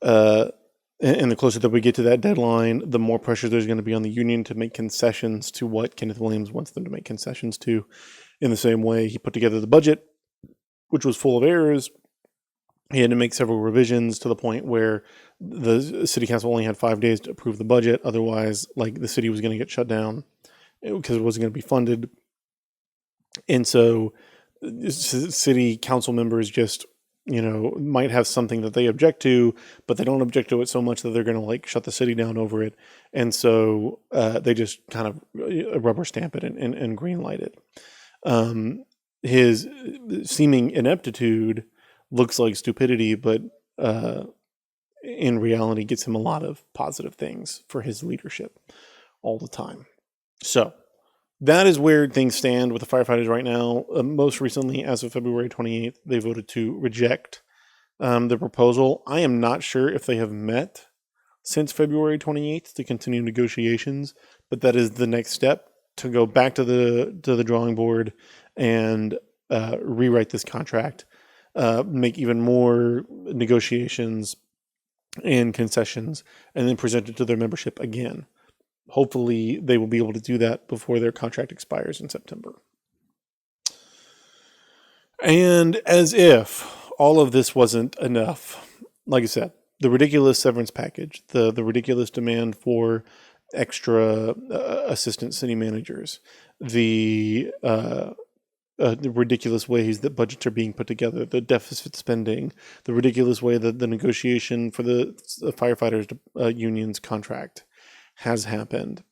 Speaker 1: And the closer that we get to that deadline, the more pressure there's going to be on the union to make concessions to what Kenneth Williams wants them to make concessions to. In the same way, he put together the budget, which was full of errors. He had to make several revisions to the point where the city council only had 5 days to approve the budget. Otherwise, like, the city was going to get shut down because it wasn't going to be funded. And so city council members just, might have something that they object to, but they don't object to it so much that they're going to like shut the city down over it. And so they just kind of rubber stamp it and green light it. His seeming ineptitude looks like stupidity, but in reality gets him a lot of positive things for his leadership all the time. So that is where things stand with the firefighters right now. Most recently, as of February 28th, they voted to reject the proposal. I am not sure if they have met since February 28th to continue negotiations, but that is the next step, to go back to the drawing board and rewrite this contract, make even more negotiations and concessions, and then present it to their membership again. Hopefully they will be able to do that before their contract expires in September. And as if all of this wasn't enough, like I said, the ridiculous severance package, the ridiculous demand for extra assistant city managers, the ridiculous ways that budgets are being put together, the deficit spending, the ridiculous way that the negotiation for the firefighters union's contract has happened.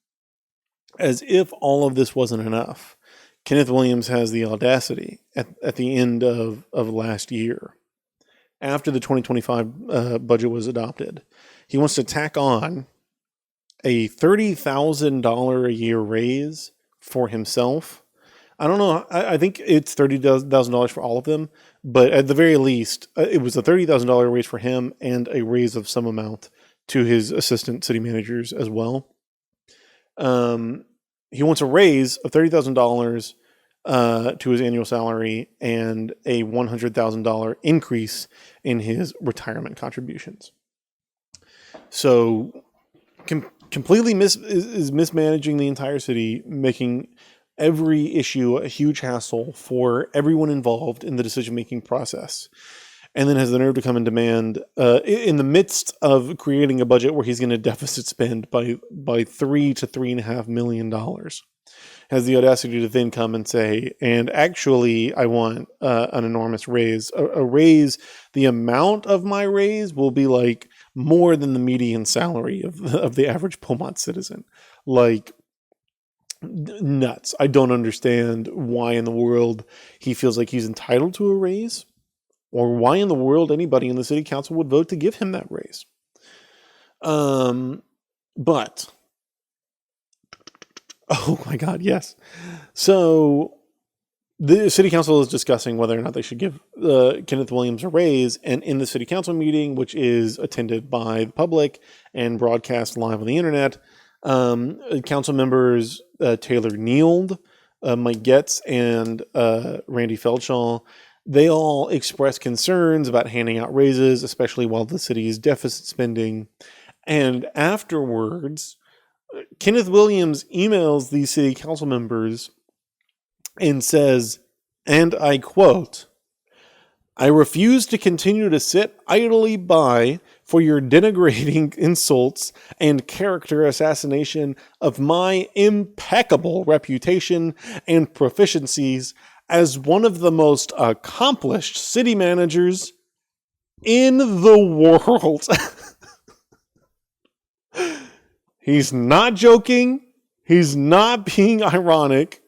Speaker 1: As if all of this wasn't enough, Kenneth Williams has the audacity at the end of last year, after the 2025 budget was adopted, he wants to tack on a $30,000 a year raise for himself. I don't know. I think it's $30,000 for all of them, but at the very least, it was a $30,000 raise for him and a raise of some amount to his assistant city managers as well. He wants a raise of $30,000 to his annual salary and a $100,000 increase in his retirement contributions. So completely is mismanaging the entire city, making every issue a huge hassle for everyone involved in the decision-making process. And then has the nerve to come and demand, in the midst of creating a budget where he's going to deficit spend by $3 to $3.5 million, has the audacity to then come and say, and actually, I want an enormous raise. A raise, the amount of my raise will be like more than the median salary of the average Beaumont citizen. Like, nuts. I don't understand why in the world he feels like he's entitled to a raise, or why in the world anybody in the city council would vote to give him that raise. But, oh my God, yes. So the city council is discussing whether or not they should give Kenneth Williams a raise, and in the city council meeting, which is attended by the public and broadcast live on the internet, council members Taylor Neild, Mike Getz, and Randy Feldschau, they all express concerns about handing out raises, especially while the city is deficit spending. And afterwards, Kenneth Williams emails these city council members and says, and I quote, "I refuse to continue to sit idly by for your denigrating insults and character assassination of my impeccable reputation and proficiencies as one of the most accomplished city managers in the world." He's not joking. He's not being ironic.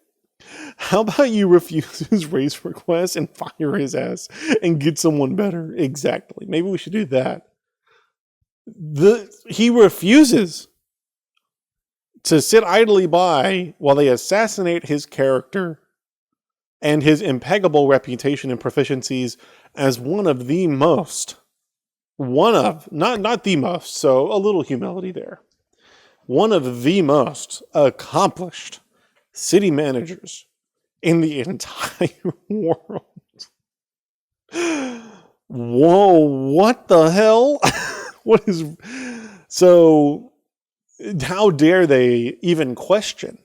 Speaker 1: How about you refuse his raise request and fire his ass and get someone better? Exactly. Maybe we should do that. He refuses to sit idly by while they assassinate his character and his impeccable reputation and proficiencies as not the most, so a little humility there, one of the most accomplished city managers in the entire world. Whoa, what the hell? What is so? How dare they even question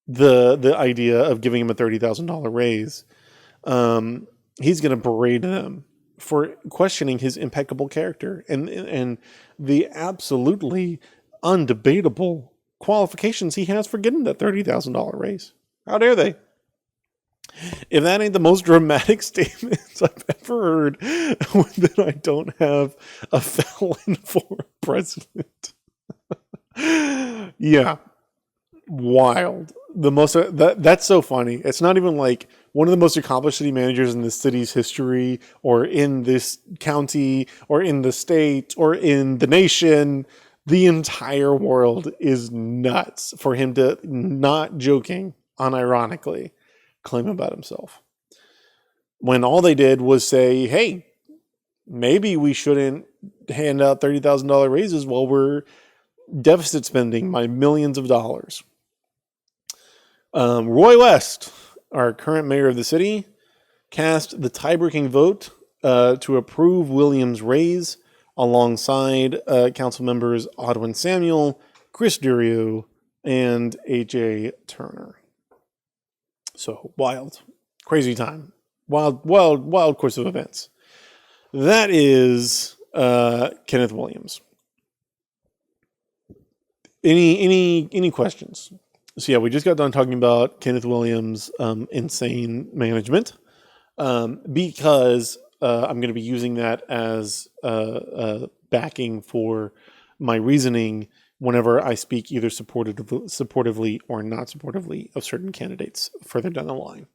Speaker 1: the idea of giving him a $30,000 raise? He's going to berate them for questioning his impeccable character and the absolutely undebatable qualifications he has for getting that $30,000 raise. How dare they? If that ain't the most dramatic statements I've ever heard, that I don't have a felon for president. Yeah, wild. That's so funny. It's not even like one of the most accomplished city managers in the city's history, or in this county, or in the state, or in the nation. The entire world is nuts for him to, not joking, unironically, claim about himself. When all they did was say, hey, maybe we shouldn't hand out $30,000 raises while we're deficit spending by millions of dollars. Roy West, our current mayor of the city, cast the tie-breaking vote to approve Williams' raise alongside council members Audwin Samuel, Chris Durio, and A.J. Turner. So wild, crazy time, wild course of events. That is Kenneth Williams. Any questions? So yeah, we just got done talking about Kenneth Williams' insane management, because I'm going to be using that as backing for my reasoning whenever I speak either supportively or not supportively of certain candidates further down the line.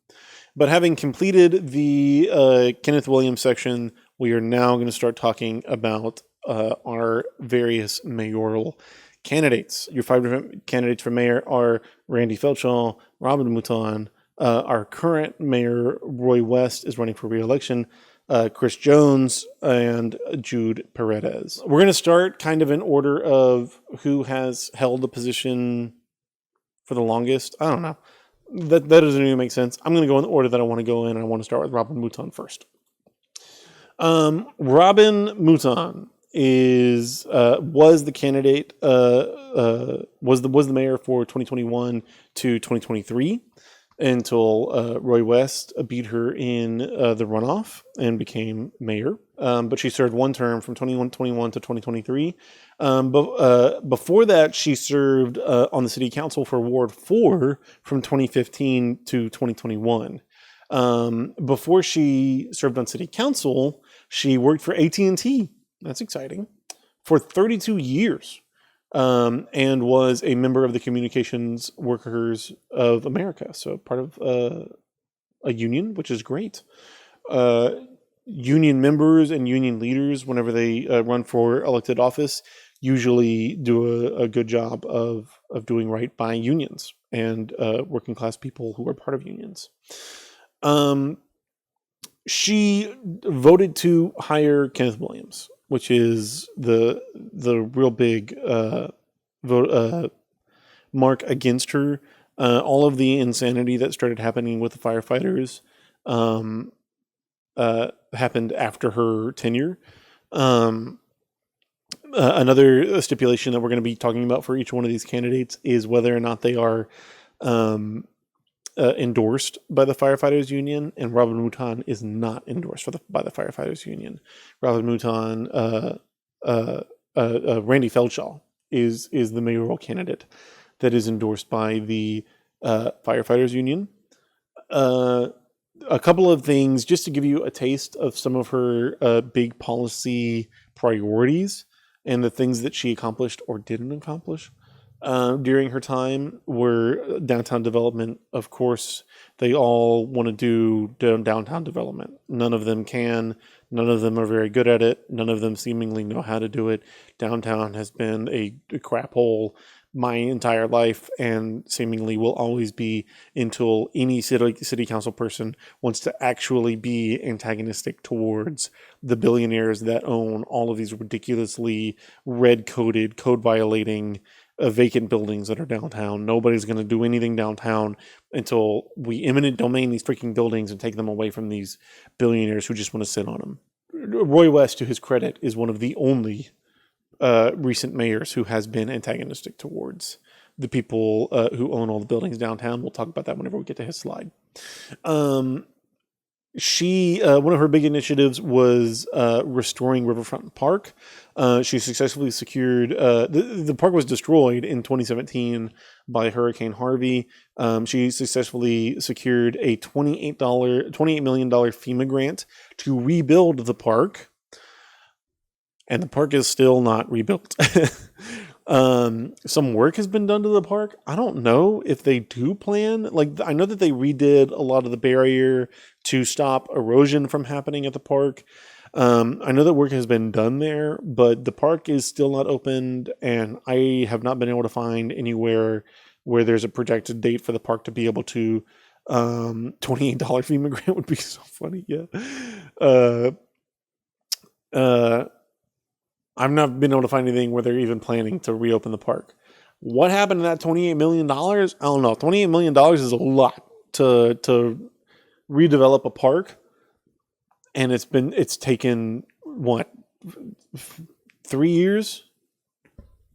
Speaker 1: But having completed the Kenneth Williams section, we are now going to start talking about our various mayoral candidates. Your 5 different candidates for mayor are Randy Feldschau, Robin Mouton, our current mayor, Roy West, is running for re-election, Chris Jones, and Jude Paredez. We're going to start kind of in order of who has held the position for the longest. I don't know. That doesn't even make sense. I'm going to go in the order that I want to go in. I want to start with Robin Mouton first. Robin Mouton was the candidate, was the mayor for 2021 to 2023 until Roy West beat her in the runoff and became mayor. But she served one term from 2021 to 2023. But before that, she served on the city council for Ward 4 from 2015 to 2021. Before she served on city council, she worked for AT&T. That's exciting. For 32 years. And was a member of the Communications Workers of America. So part of a union, which is great. Union members and union leaders, whenever they run for elected office, usually do a good job of doing right by unions and working class people who are part of unions. She voted to hire Kenneth Williams, which is the real big vote mark against her. All of the insanity that started happening with the firefighters happened after her tenure. Another stipulation that we're going to be talking about for each one of these candidates is whether or not they are endorsed by the firefighters union, and Robin Mouton is not endorsed by the firefighters union. Robin Mouton, Randy Feldschau is the mayoral candidate that is endorsed by the firefighters union. A couple of things just to give you a taste of some of her big policy priorities and the things that she accomplished or didn't accomplish during her time were downtown development. Of course, they all want to do downtown development. None of them can. None of them are very good at it. None of them seemingly know how to do it. Downtown has been a crap hole my entire life and seemingly will always be until any city council person wants to actually be antagonistic towards the billionaires that own all of these ridiculously red-coded, code-violating vacant buildings that are downtown. Nobody's going to do anything downtown until we eminent domain these freaking buildings and take them away from these billionaires who just want to sit on them. Roy West, to his credit, is one of the only recent mayors who has been antagonistic towards the people who own all the buildings downtown. We'll talk about that whenever we get to his slide. She one of her big initiatives was restoring Riverfront Park. She successfully secured the park was destroyed in 2017 by Hurricane Harvey. She successfully secured a $28 million FEMA grant to rebuild the park, and the park is still not rebuilt. Some work has been done to the park. I don't know if they do plan, like, I know that they redid a lot of the barrier to stop erosion from happening at the park. I know that work has been done there, but the park is still not opened, and I have not been able to find anywhere where there's a projected date for the park to be able to, $28 FEMA grant would be so funny. Yeah. I've not been able to find anything where they're even planning to reopen the park. What happened to that $28 million? I don't know. $28 million is a lot to redevelop a park. And it's taken, what, 3 years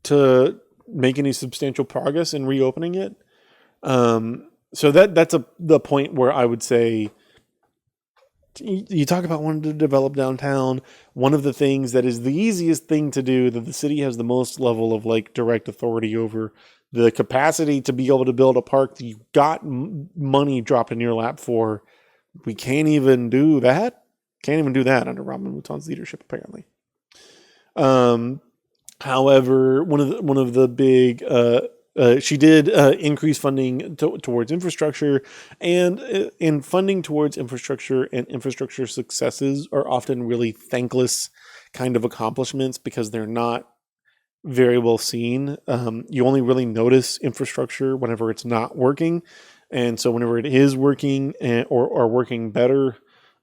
Speaker 1: to make any substantial progress in reopening it? So that's the point where I would say, you talk about wanting to develop downtown. One of the things that is the easiest thing to do, that the city has the most level of like direct authority over, the capacity to be able to build a park that you got money dropped in your lap for. We can't even do that. Can't even do that under Robin Mouton's leadership, apparently. However, one of the big she did increase funding towards infrastructure, and in funding towards infrastructure and infrastructure successes are often really thankless kind of accomplishments because they're not very well seen. You only really notice infrastructure whenever it's not working, and so whenever it is working or working better,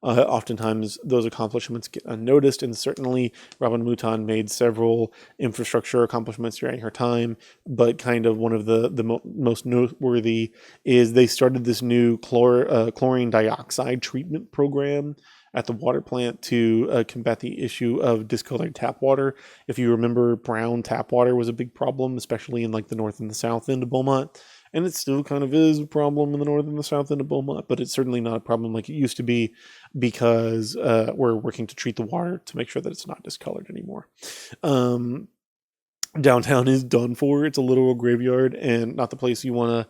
Speaker 1: oftentimes those accomplishments get unnoticed. And certainly Robin Mouton made several infrastructure accomplishments during her time, but kind of one of the most noteworthy is they started this new chlorine dioxide treatment program at the water plant to combat the issue of discolored tap water. If you remember, brown tap water was a big problem, especially in like the north and the south end of Beaumont. And it still kind of is a problem in the north and the south end of Beaumont, but it's certainly not a problem like it used to be, because we're working to treat the water to make sure that it's not discolored anymore. Downtown is done for. It's a literal graveyard and not the place you want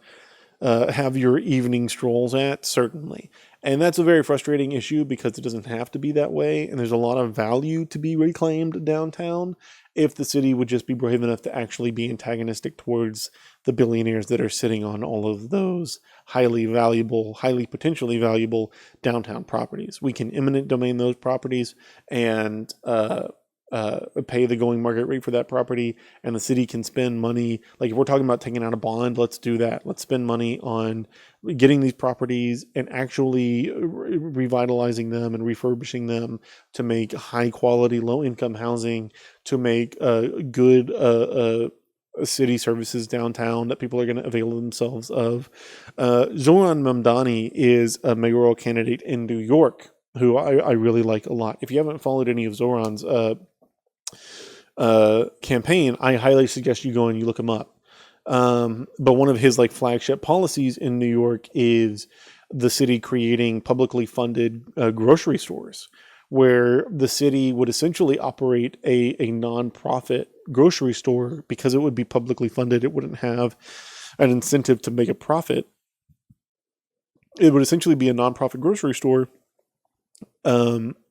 Speaker 1: to have your evening strolls at, certainly. And that's a very frustrating issue because it doesn't have to be that way. And there's a lot of value to be reclaimed downtown if the city would just be brave enough to actually be antagonistic towards the billionaires that are sitting on all of those highly potentially valuable downtown properties. We can eminent domain those properties and pay the going market rate for that property, and the city can spend money. Like if we're talking about taking out a bond, let's do that. Let's spend money on getting these properties and actually revitalizing them and refurbishing them to make high quality, low income housing, to make good city services downtown that people are going to avail themselves of. Zoran Mamdani is a mayoral candidate in New York who I really like a lot. If you haven't followed any of Zoran's campaign, I highly suggest you go and you look him up. But one of his like flagship policies in New York is the city creating publicly funded grocery stores, where the city would essentially operate a nonprofit grocery store because it would be publicly funded. It wouldn't have an incentive to make a profit. It would essentially be a nonprofit grocery store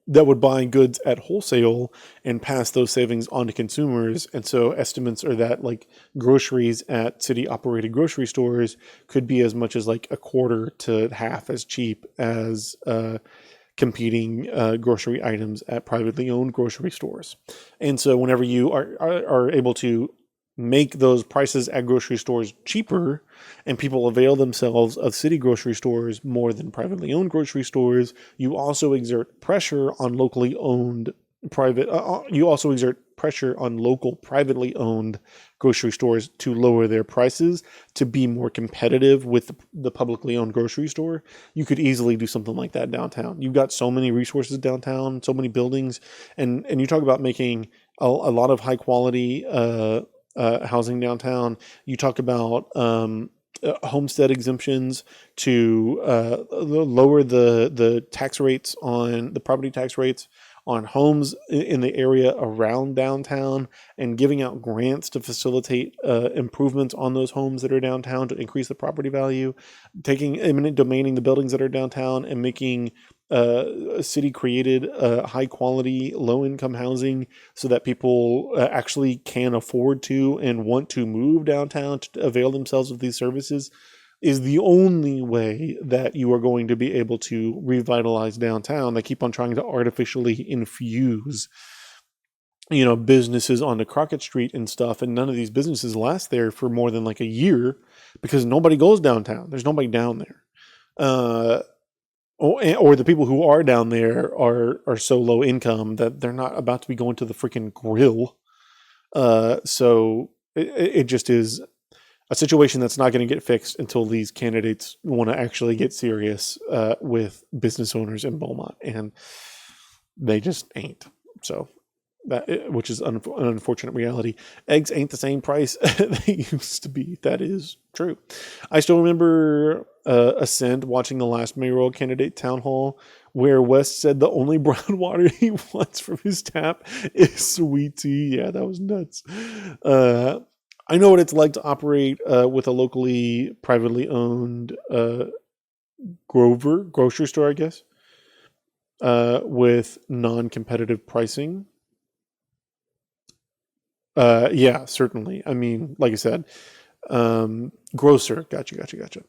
Speaker 1: that would buy goods at wholesale and pass those savings on to consumers. And so estimates are that like groceries at city operated grocery stores could be as much as like a quarter to half as cheap as competing grocery items at privately owned grocery stores. And so whenever you are able to make those prices at grocery stores cheaper and people avail themselves of city grocery stores more than privately owned grocery stores, you also exert pressure on locally owned you also exert exert pressure on local privately owned grocery stores to lower their prices to be more competitive with the publicly owned grocery store. You could easily do something like that downtown. You've got so many resources downtown, so many buildings, and you talk about making a lot of high quality housing downtown. You talk about homestead exemptions to lower the tax rates on the property tax rates on homes in the area around downtown, and giving out grants to facilitate improvements on those homes that are downtown to increase the property value, taking eminent domaining the buildings that are downtown and making city created high quality low income housing so that people actually can afford to and want to move downtown to avail themselves of these services, is the only way that you are going to be able to revitalize downtown. They keep on trying to artificially infuse, businesses onto Crockett Street and stuff, and none of these businesses last there for more than like a year because nobody goes downtown. There's nobody down there. Or the people who are down there are so low income that they're not about to be going to the freaking grill. So it just is a situation that's not going to get fixed until these candidates want to actually get serious with business owners in Beaumont, and they just ain't. So that, which is an unfortunate reality. Eggs ain't the same price they used to be. That is true. I still remember Ascend watching the last mayoral candidate town hall where West said the only brown water he wants from his tap is sweet tea. Yeah, that was nuts. I know what it's like to operate with a locally privately owned grocery store, I guess, with non-competitive pricing. Yeah, certainly. I mean, like I said, grocer. Gotcha.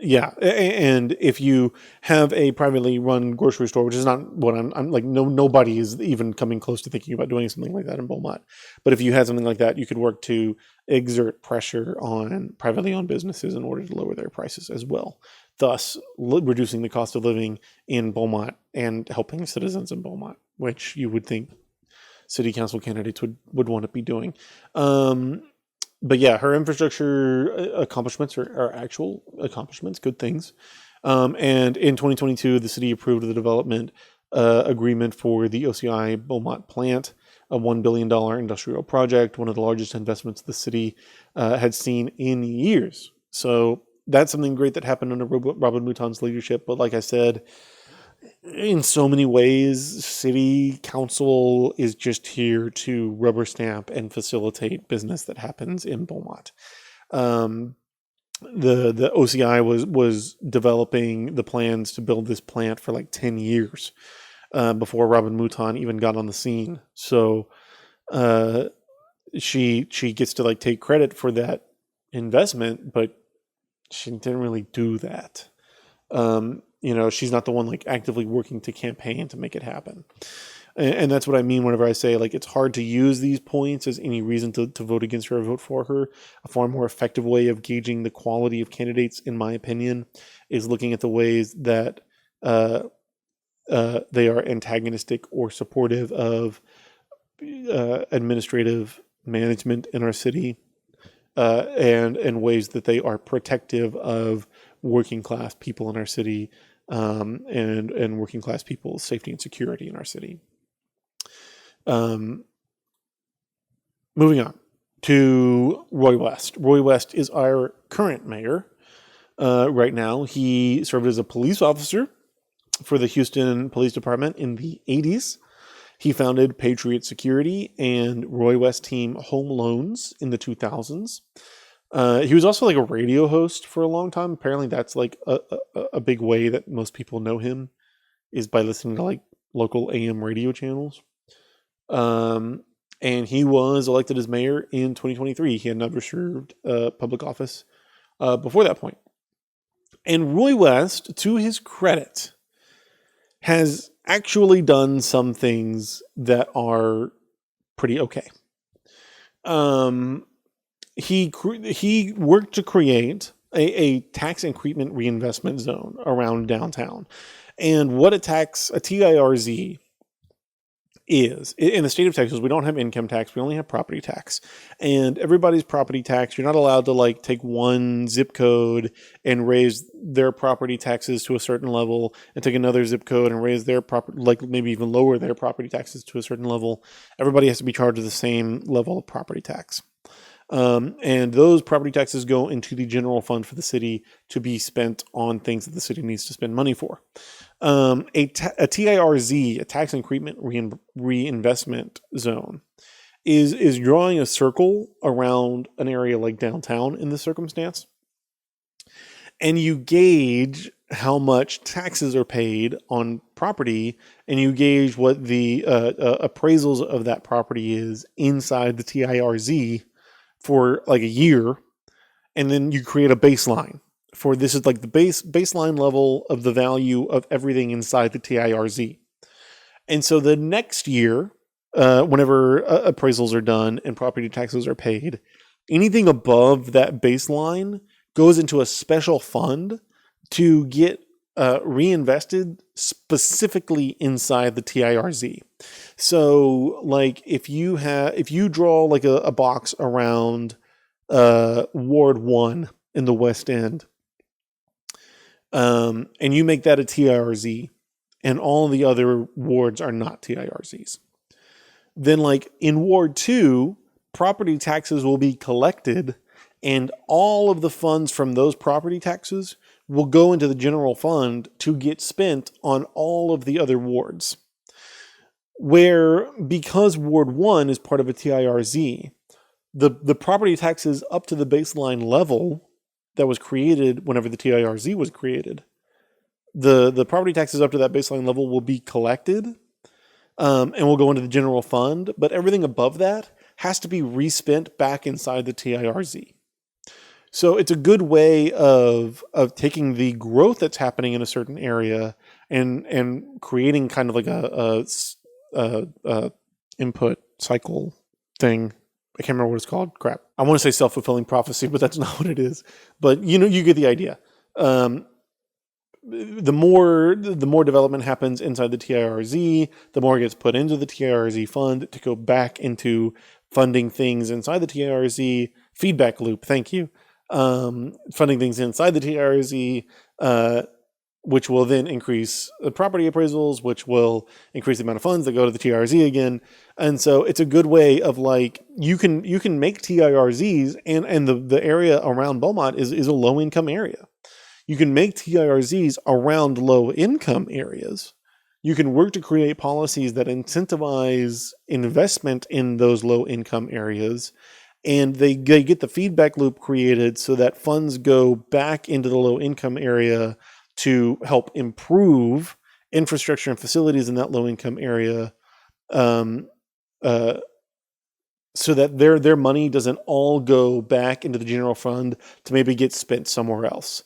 Speaker 1: Yeah, and if you have a privately run grocery store, which is not what I'm like, nobody is even coming close to thinking about doing something like that in Beaumont. But if you had something like that, you could work to exert pressure on privately owned businesses in order to lower their prices as well, thus reducing the cost of living in Beaumont and helping citizens in Beaumont, which you would think city council candidates would want to be doing. But yeah, her infrastructure accomplishments are actual accomplishments, good things. And in 2022, the city approved the development agreement for the OCI Beaumont plant, a $1 billion industrial project, one of the largest investments the city had seen in years. So that's something great that happened under Robin Mouton's leadership. But like I said, in so many ways, city council is just here to rubber stamp and facilitate business that happens in Beaumont. The OCI was developing the plans to build this plant for like 10 years before Robin Mouton even got on the scene. So she gets to like take credit for that investment, but she didn't really do that. She's not the one like actively working to campaign to make it happen. And that's what I mean whenever I say like it's hard to use these points as any reason to vote against her or vote for her. A far more effective way of gauging the quality of candidates, in my opinion, is looking at the ways that they are antagonistic or supportive of administrative management in our city, and ways that they are protective of working class people in our city, and working class people's safety and security in our city. Moving on to Roy West. Roy West is our current mayor right now. He served as a police officer for the Houston Police Department in the 80s. He founded Patriot Security and Roy West Team Home Loans in the 2000s. He was also like a radio host for a long time. Apparently that's like a big way that most people know him, is by listening to like local AM radio channels. And he was elected as mayor in 2023. He had never served public office before that point. And Roy West, to his credit, has actually done some things that are pretty okay. He worked to create a tax increment reinvestment zone around downtown. And what a TIRZ is in the state of Texas, we don't have income tax. We only have property tax, and everybody's property tax. You're not allowed to like take one zip code and raise their property taxes to a certain level and take another zip code and raise their property, like maybe even lower their property taxes to a certain level. Everybody has to be charged the same level of property tax. And those property taxes go into the general fund for the city to be spent on things that the city needs to spend money for. A TIRZ, a tax increment reinvestment zone, is drawing a circle around an area like downtown in this circumstance. And you gauge how much taxes are paid on property, and you gauge what the appraisals of that property is inside the TIRZ for like a year, and then you create a baseline for this is like the baseline level of the value of everything inside the TIRZ. And so the next year, whenever appraisals are done and property taxes are paid, anything above that baseline goes into a special fund to get reinvested specifically inside the TIRZ. So like if you draw like a box around Ward 1 in the West End, and you make that a TIRZ, and all the other wards are not TIRZs, then like in Ward 2, property taxes will be collected, and all of the funds from those property taxes will go into the general fund to get spent on all of the other wards. Where, because Ward 1 is part of a TIRZ, the property taxes up to the baseline level that was created whenever the TIRZ was created, the property taxes up to that baseline level will be collected and will go into the general fund, but everything above that has to be respent back inside the TIRZ. So it's a good way of taking the growth that's happening in a certain area and creating kind of like a input cycle thing. I can't remember what it's called. Crap. I want to say self-fulfilling prophecy, but that's not what it is. But you get the idea. The more development happens inside the TIRZ, the more gets put into the TIRZ fund to go back into funding things inside the TIRZ. Feedback loop. Thank you. Funding things inside the TIRZ, which will then increase property appraisals, which will increase the amount of funds that go to the TIRZ again. And so it's a good way of like, you can make TIRZs, and the area around Beaumont is a low income area. You can make TIRZs around low income areas. You can work to create policies that incentivize investment in those low income areas. And they get the feedback loop created so that funds go back into the low income area to help improve infrastructure and facilities in that low income area, so that their money doesn't all go back into the general fund to maybe get spent somewhere else.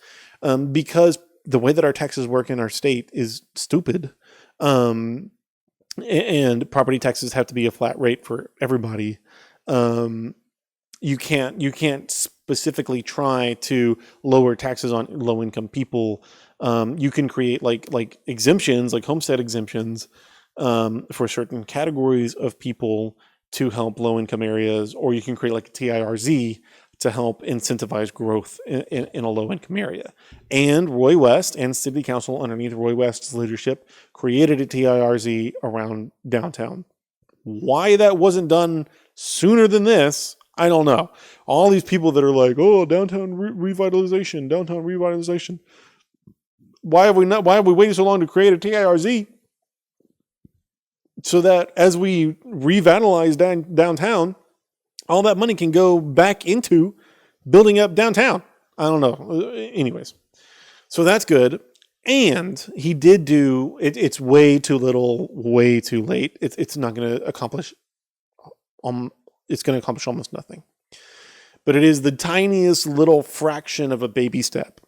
Speaker 1: Because the way that our taxes work in our state is stupid. And property taxes have to be a flat rate for everybody. You can't specifically try to lower taxes on low income people. You can create like exemptions, like homestead exemptions, for certain categories of people to help low income areas, or you can create like a TIRZ to help incentivize growth in a low income area. And Roy West and City Council, underneath Roy West's leadership, created a TIRZ around downtown. Why that wasn't done sooner than this, I don't know. All these people that are like, oh, downtown revitalization. Why have we waited so long to create a TIRZ? So that as we revitalize downtown, all that money can go back into building up downtown. I don't know. Anyways, so that's good. And he did do it. It's way too little, way too late. It's not going to accomplish. It's going to accomplish almost nothing. But it is the tiniest little fraction of a baby step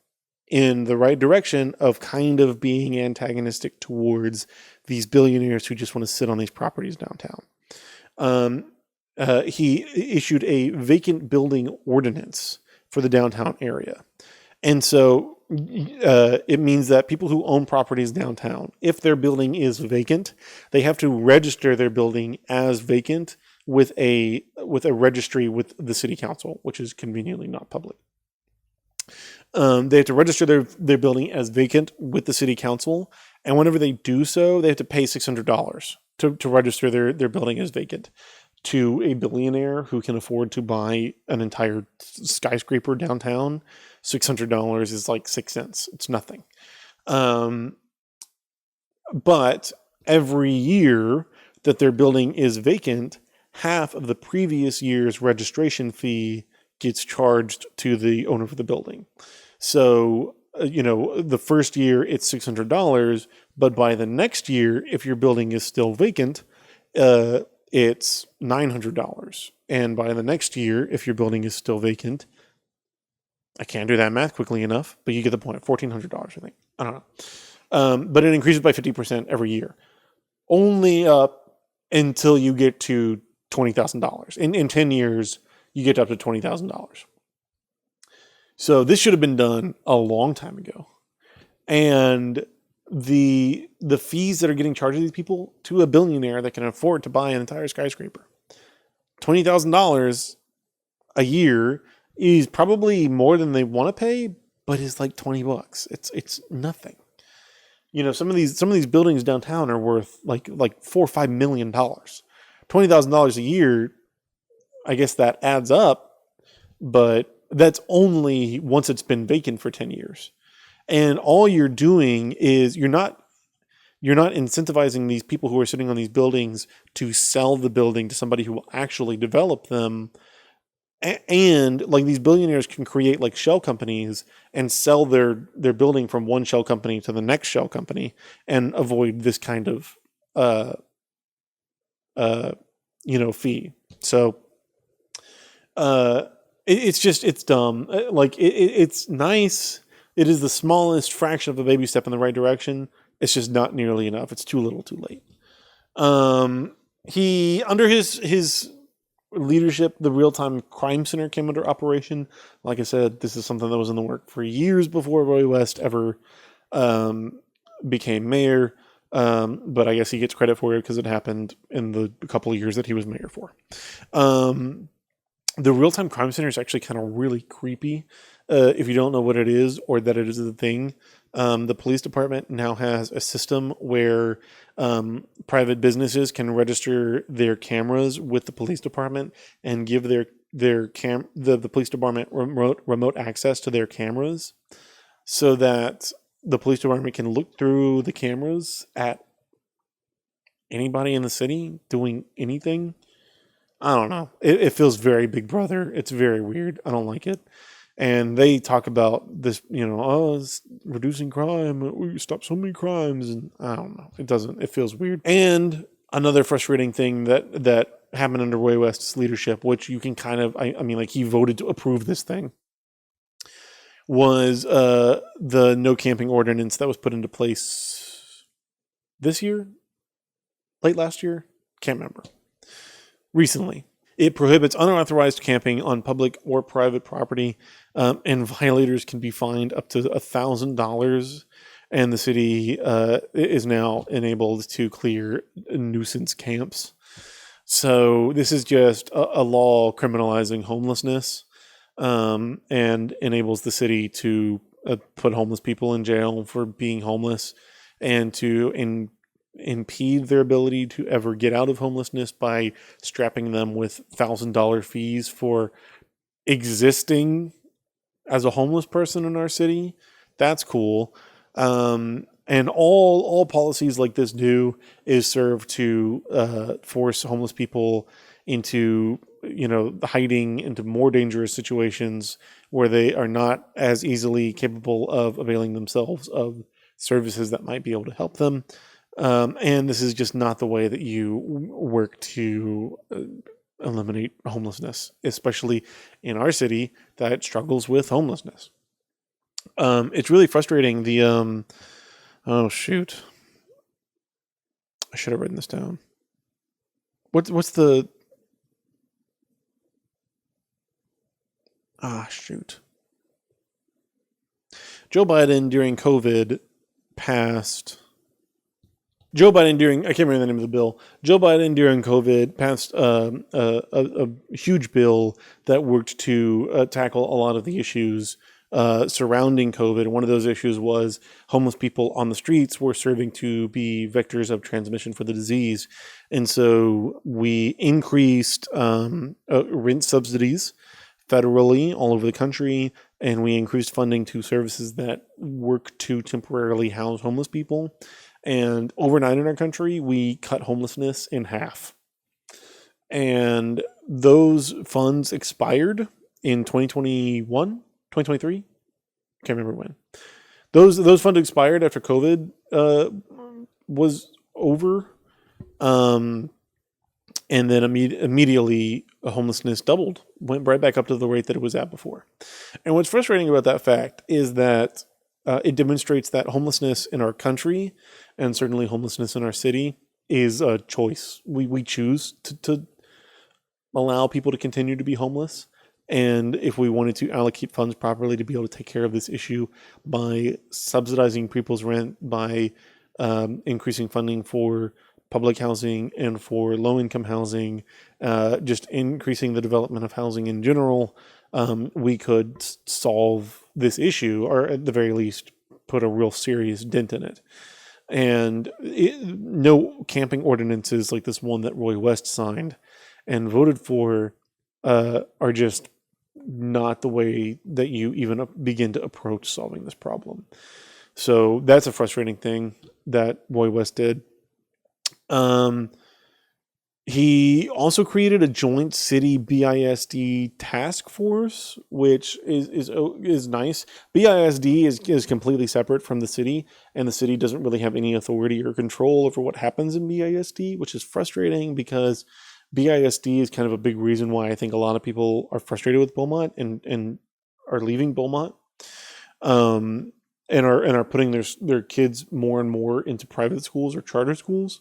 Speaker 1: in the right direction of kind of being antagonistic towards these billionaires who just want to sit on these properties downtown. He issued a vacant building ordinance for the downtown area. And so it means that people who own properties downtown, if their building is vacant, they have to register their building as vacant with a registry with the city council, which is conveniently not public. They have to register their building as vacant with the city council, and whenever they do so, they have to pay $600 to register their building as vacant. To a billionaire who can afford to buy an entire skyscraper downtown, $600 is like 6 cents. It's nothing. But every year that their building is vacant, half of the previous year's registration fee gets charged to the owner of the building. So, the first year it's $600, but by the next year, if your building is still vacant, it's $900. And by the next year, if your building is still vacant, I can't do that math quickly enough, but you get the point. $1,400, I think. I don't know. But it increases by 50% every year. Only up until you get to $20,000. In 10 years, you get up to $20,000. So this should have been done a long time ago. And the fees that are getting charged to these people, to a billionaire that can afford to buy an entire skyscraper, $20,000 a year is probably more than they want to pay, but it's like $20. It's nothing. Some of these buildings downtown are worth like $4 or $5 million. $20,000 a year, I guess that adds up, but that's only once it's been vacant for 10 years. And all you're doing is you're not incentivizing these people who are sitting on these buildings to sell the building to somebody who will actually develop them. And like these billionaires can create like shell companies and sell their building from one shell company to the next shell company and avoid this kind of fee. So it's dumb. It's nice. It is the smallest fraction of a baby step in the right direction. It's just not nearly enough. It's too little, too late. He, under his leadership, the Real-Time Crime Center came under operation. Like I said, this is something that was in the work for years before Roy West ever became mayor. But I guess he gets credit for it because it happened in the couple of years that he was mayor for. The Real-Time Crime Center is actually kind of really creepy. If you don't know what it is or that it is a thing, the police department now has a system where private businesses can register their cameras with the police department and give the police department remote access to their cameras, so that the police department can look through the cameras at anybody in the city doing anything. I don't know. It feels very Big Brother. It's very weird. I don't like it. And they talk about this, it's reducing crime. We stop so many crimes. And I don't know. It feels weird. And another frustrating thing that happened under Roy West's leadership, which you can kind of, he voted to approve this thing, was the no camping ordinance that was put into place this year, late last year, can't remember. Recently, it prohibits unauthorized camping on public or private property, and violators can be fined up to $1,000. And the city is now enabled to clear nuisance camps. So this is just a law criminalizing homelessness, and enables the city to put homeless people in jail for being homeless, and to impede their ability to ever get out of homelessness by strapping them with $1,000 fees for existing as a homeless person in our city. That's cool. And all policies like this do is serve to force homeless people into hiding into more dangerous situations where they are not as easily capable of availing themselves of services that might be able to help them. And this is just not the way that you work to eliminate homelessness, especially in our city that struggles with homelessness. It's really frustrating. Oh shoot, I should have written this down. What's the? Shoot. Joe Biden during COVID passed. Joe Biden during, I can't remember the name of the bill. Joe Biden during COVID passed a huge bill that worked to tackle a lot of the issues surrounding COVID. One of those issues was homeless people on the streets were serving to be vectors of transmission for the disease. And so we increased rent subsidies federally all over the country, and we increased funding to services that work to temporarily house homeless people. And overnight in our country, we cut homelessness in half. And those funds expired in 2021, 2023. Can't remember when. Those funds expired after COVID was over. And then immediately homelessness doubled, went right back up to the rate that it was at before. And what's frustrating about that fact is that it demonstrates that homelessness in our country, and certainly homelessness in our city, is a choice. We choose to allow people to continue to be homeless. And if we wanted to allocate funds properly to be able to take care of this issue by subsidizing people's rent, by increasing funding for public housing and for low-income housing, just increasing the development of housing in general, we could solve this issue, or at the very least put a real serious dent in it. And no camping ordinances like this one that Roy West signed and voted for are just not the way that you even begin to approach solving this problem. So that's a frustrating thing that Roy West did. He also created a joint city BISD task force, which is nice. BISD is completely separate from the city, and the city doesn't really have any authority or control over what happens in BISD, which is frustrating because BISD is kind of a big reason why I think a lot of people are frustrated with Beaumont and are leaving Beaumont, and are putting their kids more and more into private schools or charter schools.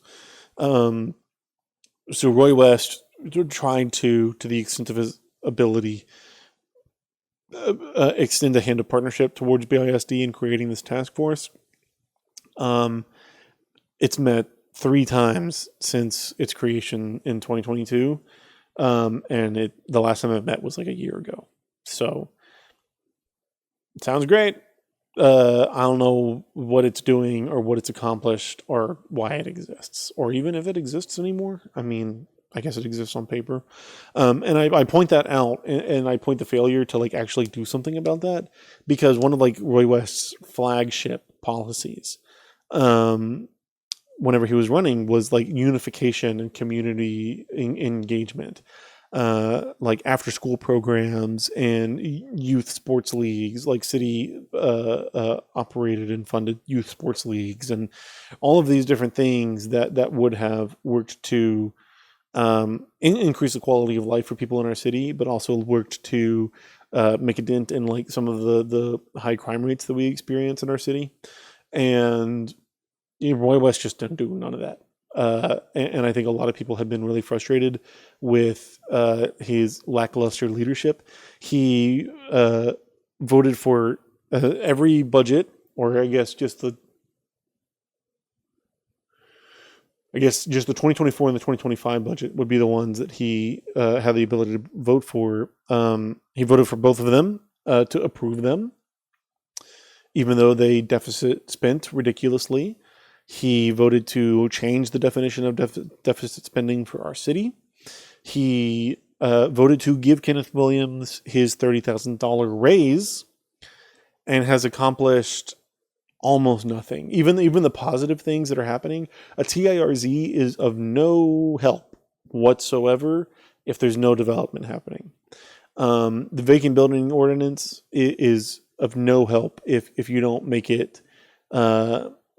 Speaker 1: So Roy West tried to the extent of his ability, extend a hand of partnership towards BISD in creating this task force. It's met 3 times since its creation in 2022, and the last time it met was like a year ago. So it sounds great. I don't know what it's doing or what it's accomplished or why it exists, or even if it exists anymore. I mean, I guess it exists on paper. And I point that out, and I point the failure to like actually do something about that, because one of like Roy West's flagship policies, whenever he was running, was like unification and community engagement. Like after school programs and youth sports leagues, like city operated and funded youth sports leagues, and all of these different things that would have worked to increase the quality of life for people in our city, but also worked to make a dent in like some of the high crime rates that we experience in our city. And Roy West just didn't do none of that. And I think a lot of people have been really frustrated with his lackluster leadership. He voted for every budget, or I guess just the 2024 and the 2025 budget would be the ones that he had the ability to vote for. He voted for both of them to approve them, even though they deficit spent ridiculously. He voted to change the definition of deficit spending for our city. He voted to give Kenneth Williams his $30,000 raise, and has accomplished almost nothing. Even the positive things that are happening, a TIRZ is of no help whatsoever if there's no development happening. The vacant building ordinance is of no help if you don't make it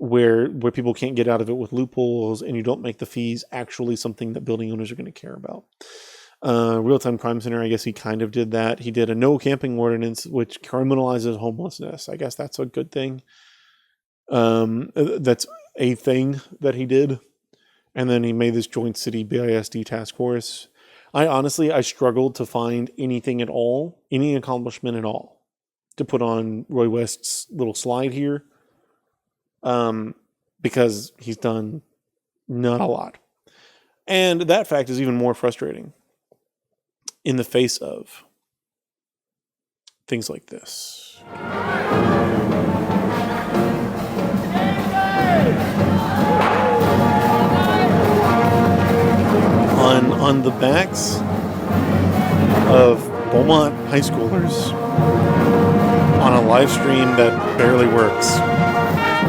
Speaker 1: where people can't get out of it with loopholes, and you don't make the fees actually something that building owners are going to care about. Real-time crime center, I guess he kind of did that. He did a no camping ordinance, which criminalizes homelessness. I guess that's a good thing. That's a thing that he did. And then he made this joint city BISD task force. I struggled to find anything at all, any accomplishment at all, to put on Roy West's little slide here, because he's done not a lot. And that fact is even more frustrating in the face of things like this. On the backs of Beaumont high schoolers, on a live stream that barely works,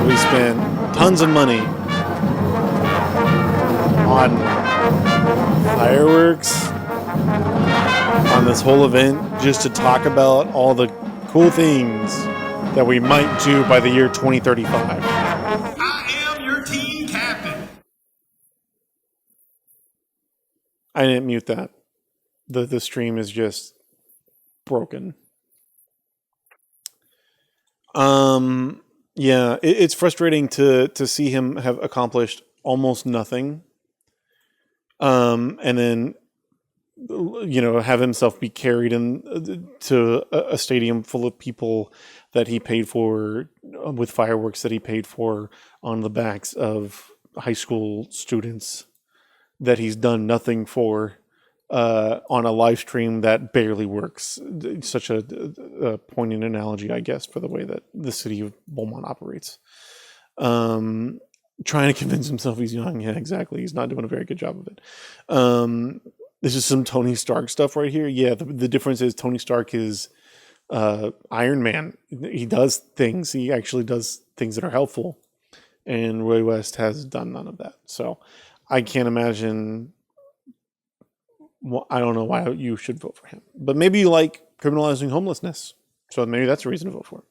Speaker 1: we spent tons of money on fireworks, on this whole event, just to talk about all the cool things that we might do by the year 2035.
Speaker 2: I am your team captain.
Speaker 1: I didn't mute that. The stream is just broken. Yeah, it's frustrating to see him have accomplished almost nothing. And then, have himself be carried to a stadium full of people that he paid for, with fireworks that he paid for, on the backs of high school students that he's done nothing for, on a live stream that barely works. Such a poignant analogy, I guess, for the way that the city of Beaumont operates. Trying to convince himself he's young. Yeah, exactly. He's not doing a very good job of it. This is some Tony Stark stuff right here. Yeah, the difference is Tony Stark is Iron Man. He does things. He actually does things that are helpful. And Roy West has done none of that. So I can't imagine. Well, I don't know why you should vote for him. But maybe you like criminalizing homelessness. So maybe that's a reason to vote for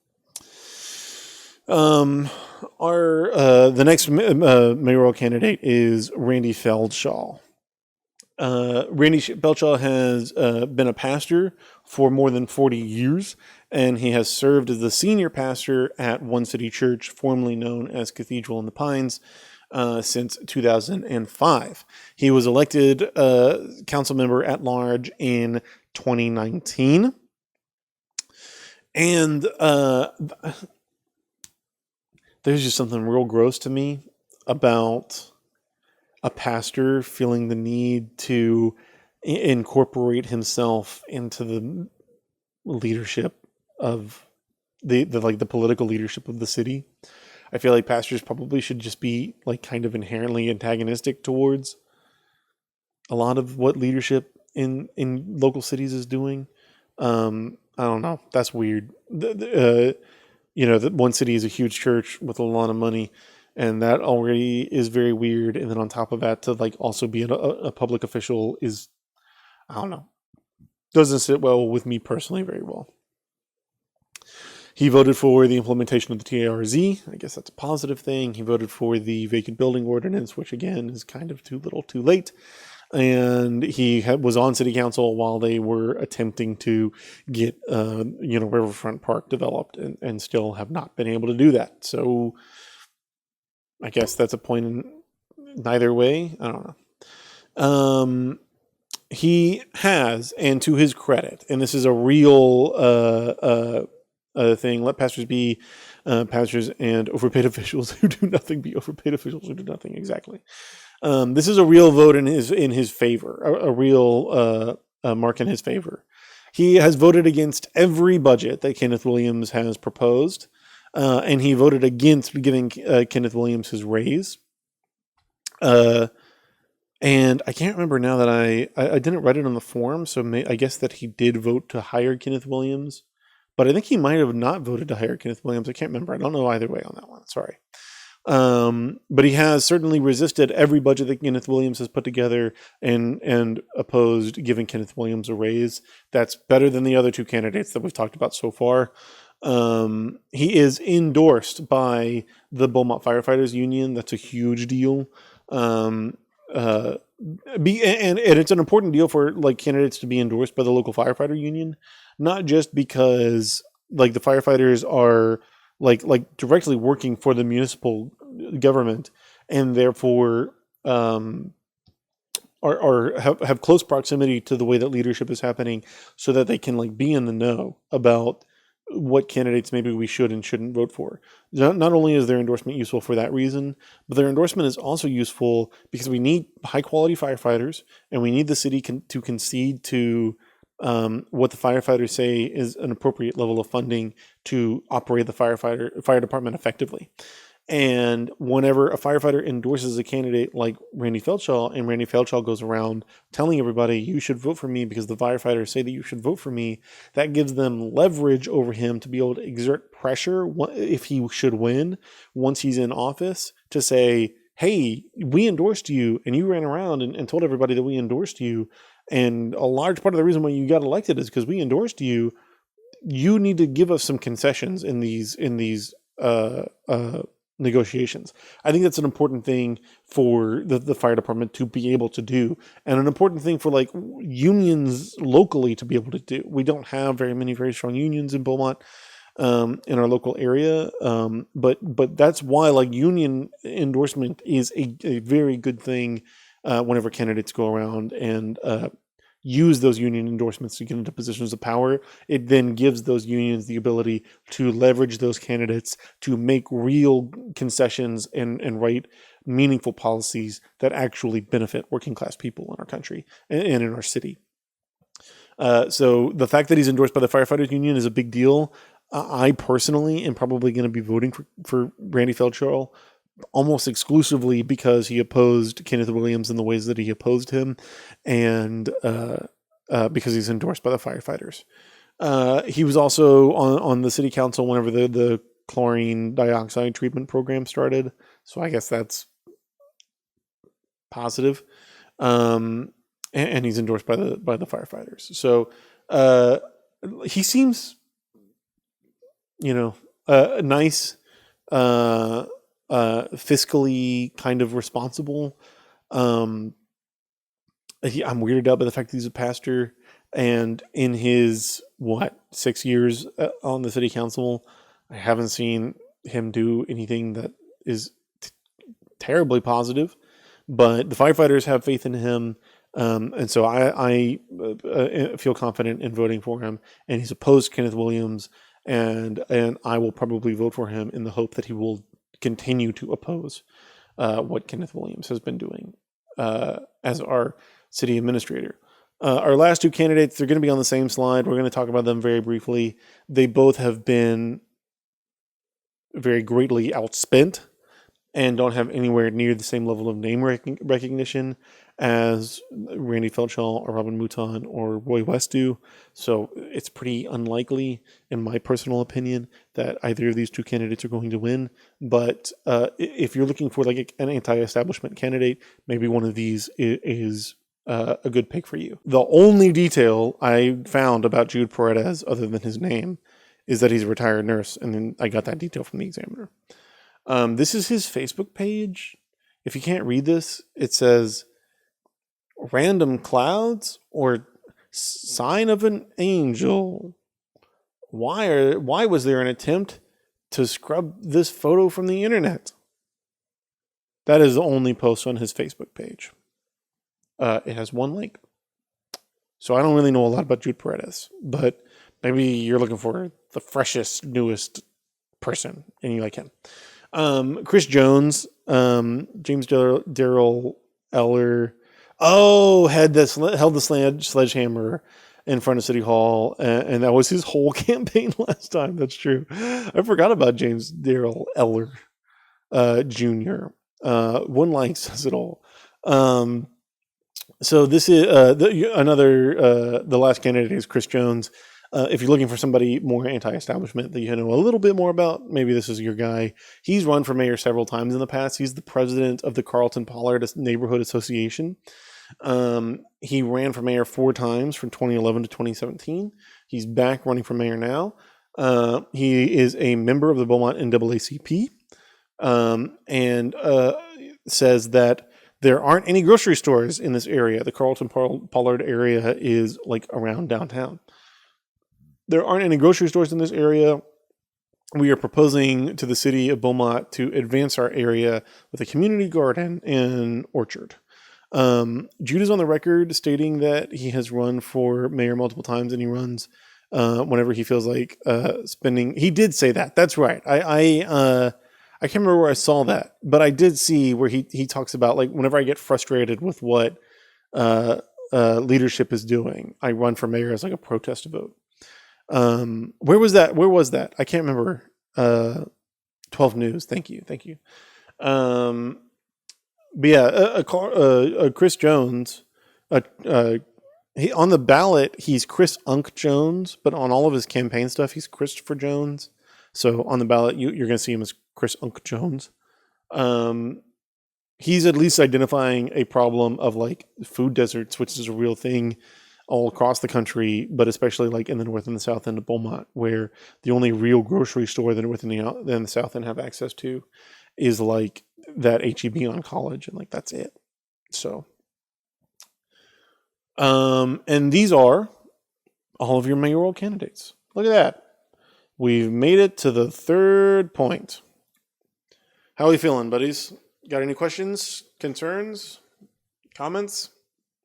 Speaker 1: him. The next mayoral candidate is Randy Feldschau. Randy Feldschau has been a pastor for more than 40 years, and he has served as the senior pastor at One City Church, formerly known as Cathedral in the Pines, since 2005. He was elected council member at large in 2019. And there's just something real gross to me about a pastor feeling the need to incorporate himself into the leadership of the political leadership of the city. I feel like pastors probably should just be kind of inherently antagonistic towards a lot of what leadership in local cities is doing. I don't know. That's weird. The One City is a huge church with a lot of money, and that already is very weird. And then on top of that, to also be a public official is, I don't know, doesn't sit well with me personally very well. He voted for the implementation of the TARZ. I guess that's a positive thing. He voted for the vacant building ordinance, which again is kind of too little too late. And he was on city council while they were attempting to get Riverfront Park developed, and still have not been able to do that. So I guess that's a point in neither way. I don't know. He has, and to his credit, and this is a real thing, let pastors be pastors, and overpaid officials who do nothing be overpaid officials who do nothing. Exactly. This is a real vote in his favor, a real mark in his favor. He has voted against every budget that Kenneth Williams has proposed, and he voted against giving Kenneth Williams his raise. And I can't remember now that I didn't write it on the form, so I guess that he did vote to hire Kenneth Williams. But I think he might have not voted to hire Kenneth Williams. I can't remember. I don't know either way on that one. Sorry. But he has certainly resisted every budget that Kenneth Williams has put together and opposed giving Kenneth Williams a raise. That's better than the other two candidates that we've talked about so far. He is endorsed by the Beaumont Firefighters Union. That's a huge deal. And it's an important deal for candidates to be endorsed by the local firefighter union, not just because the firefighters are directly working for the municipal government, and therefore have close proximity to the way that leadership is happening, so that they can be in the know about what candidates maybe we should and shouldn't vote for. Not only is their endorsement useful for that reason, but their endorsement is also useful because we need high quality firefighters, and we need the city to concede to what the firefighters say is an appropriate level of funding to operate the fire department effectively. And whenever a firefighter endorses a candidate like Randy Feldschau, and Randy Feldschau goes around telling everybody, you should vote for me because the firefighters say that you should vote for me, that gives them leverage over him to be able to exert pressure if he should win once he's in office to say, hey, we endorsed you, and you ran around and told everybody that we endorsed you. And a large part of the reason why you got elected is because we endorsed you. You need to give us some concessions in these negotiations. I think that's an important thing for the fire department to be able to do, and an important thing for like unions locally to be able to do. We don't have very many very strong unions in Beaumont, in our local area, but that's why like union endorsement is a very good thing whenever candidates go around and use those union endorsements to get into positions of power. It then gives those unions the ability to leverage those candidates to make real concessions and write meaningful policies that actually benefit working class people in our country and in our city. So the fact that he's endorsed by the firefighters union is a big deal. I personally am probably going to be voting for Randy Feldschau almost exclusively because he opposed Kenneth Williams in the ways that he opposed him, and because he's endorsed by the firefighters. He was also on the city council whenever the chlorine dioxide treatment program started, so I guess that's positive. And he's endorsed by the firefighters. So he seems, nice. Fiscally kind of responsible. I'm weirded out by the fact that he's a pastor, and in his 6 years on the city council, I haven't seen him do anything that is terribly positive. But the firefighters have faith in him, and so I feel confident in voting for him. And he's opposed Kenneth Williams, and I will probably vote for him in the hope that he will continue to oppose what Kenneth Williams has been doing as our city administrator. Our last two candidates, they're going to be on the same slide. We're going to talk about them very briefly. They both have been very greatly outspent and don't have anywhere near the same level of name recognition as Randy Feldschau or Robin Mouton or Roy West do. So it's pretty unlikely, in my personal opinion, that either of these two candidates are going to win. But if you're looking for like an anti-establishment candidate, maybe one of these is a good pick for you. The only detail I found about Jude Paredez, other than his name, is that he's a retired nurse, and then I got that detail from the Examiner. This is his Facebook page. If you can't read this, it says random clouds or sign of an angel. Why was there an attempt to scrub this photo from the internet? That is the only post on his Facebook page. It has one link. So I don't really know a lot about Jude Paredez, but maybe you're looking for the freshest, newest person and you like him. Chris Jones, James Darrell Eller, held the sledgehammer in front of City Hall, and that was his whole campaign last time. That's true. I forgot about James Darrell Eller Jr. One like says it all. So this is the last candidate is Chris Jones. If you're looking for somebody more anti-establishment that you know a little bit more about, maybe this is your guy. He's run for mayor several times in the past. He's the president of the Carlton Pollard Neighborhood Association. He ran for mayor 4 times from 2011 to 2017. He's back running for mayor now. He is a member of the Beaumont NAACP, and says that there aren't any grocery stores in this area. The Carlton Pollard area is like around downtown. There aren't any grocery stores in this area. We are proposing to the city of Beaumont to advance our area with a community garden and orchard. Jude is on the record stating that he has run for mayor multiple times, and he runs whenever he feels like spending. He did say that. That's right. I can't remember where I saw that, but I did see where he talks about like whenever I get frustrated with what leadership is doing, I run for mayor as like a protest vote. Where was that? Where was that? I can't remember. 12 News. Thank you. But yeah, Chris Jones, he on the ballot he's Chris Unk Jones, but on all of his campaign stuff he's Christopher Jones. So on the ballot you're going to see him as Chris Unk Jones. He's at least identifying a problem of like food deserts, which is a real thing all across the country, but especially like in the north and the south end of Beaumont, where the only real grocery store that within the south end have access to is like that HEB on College, and like that's it. So, and these are all of your mayoral candidates. Look at that. We've made it to the third point. How are we feeling, buddies? Got any questions, concerns, comments?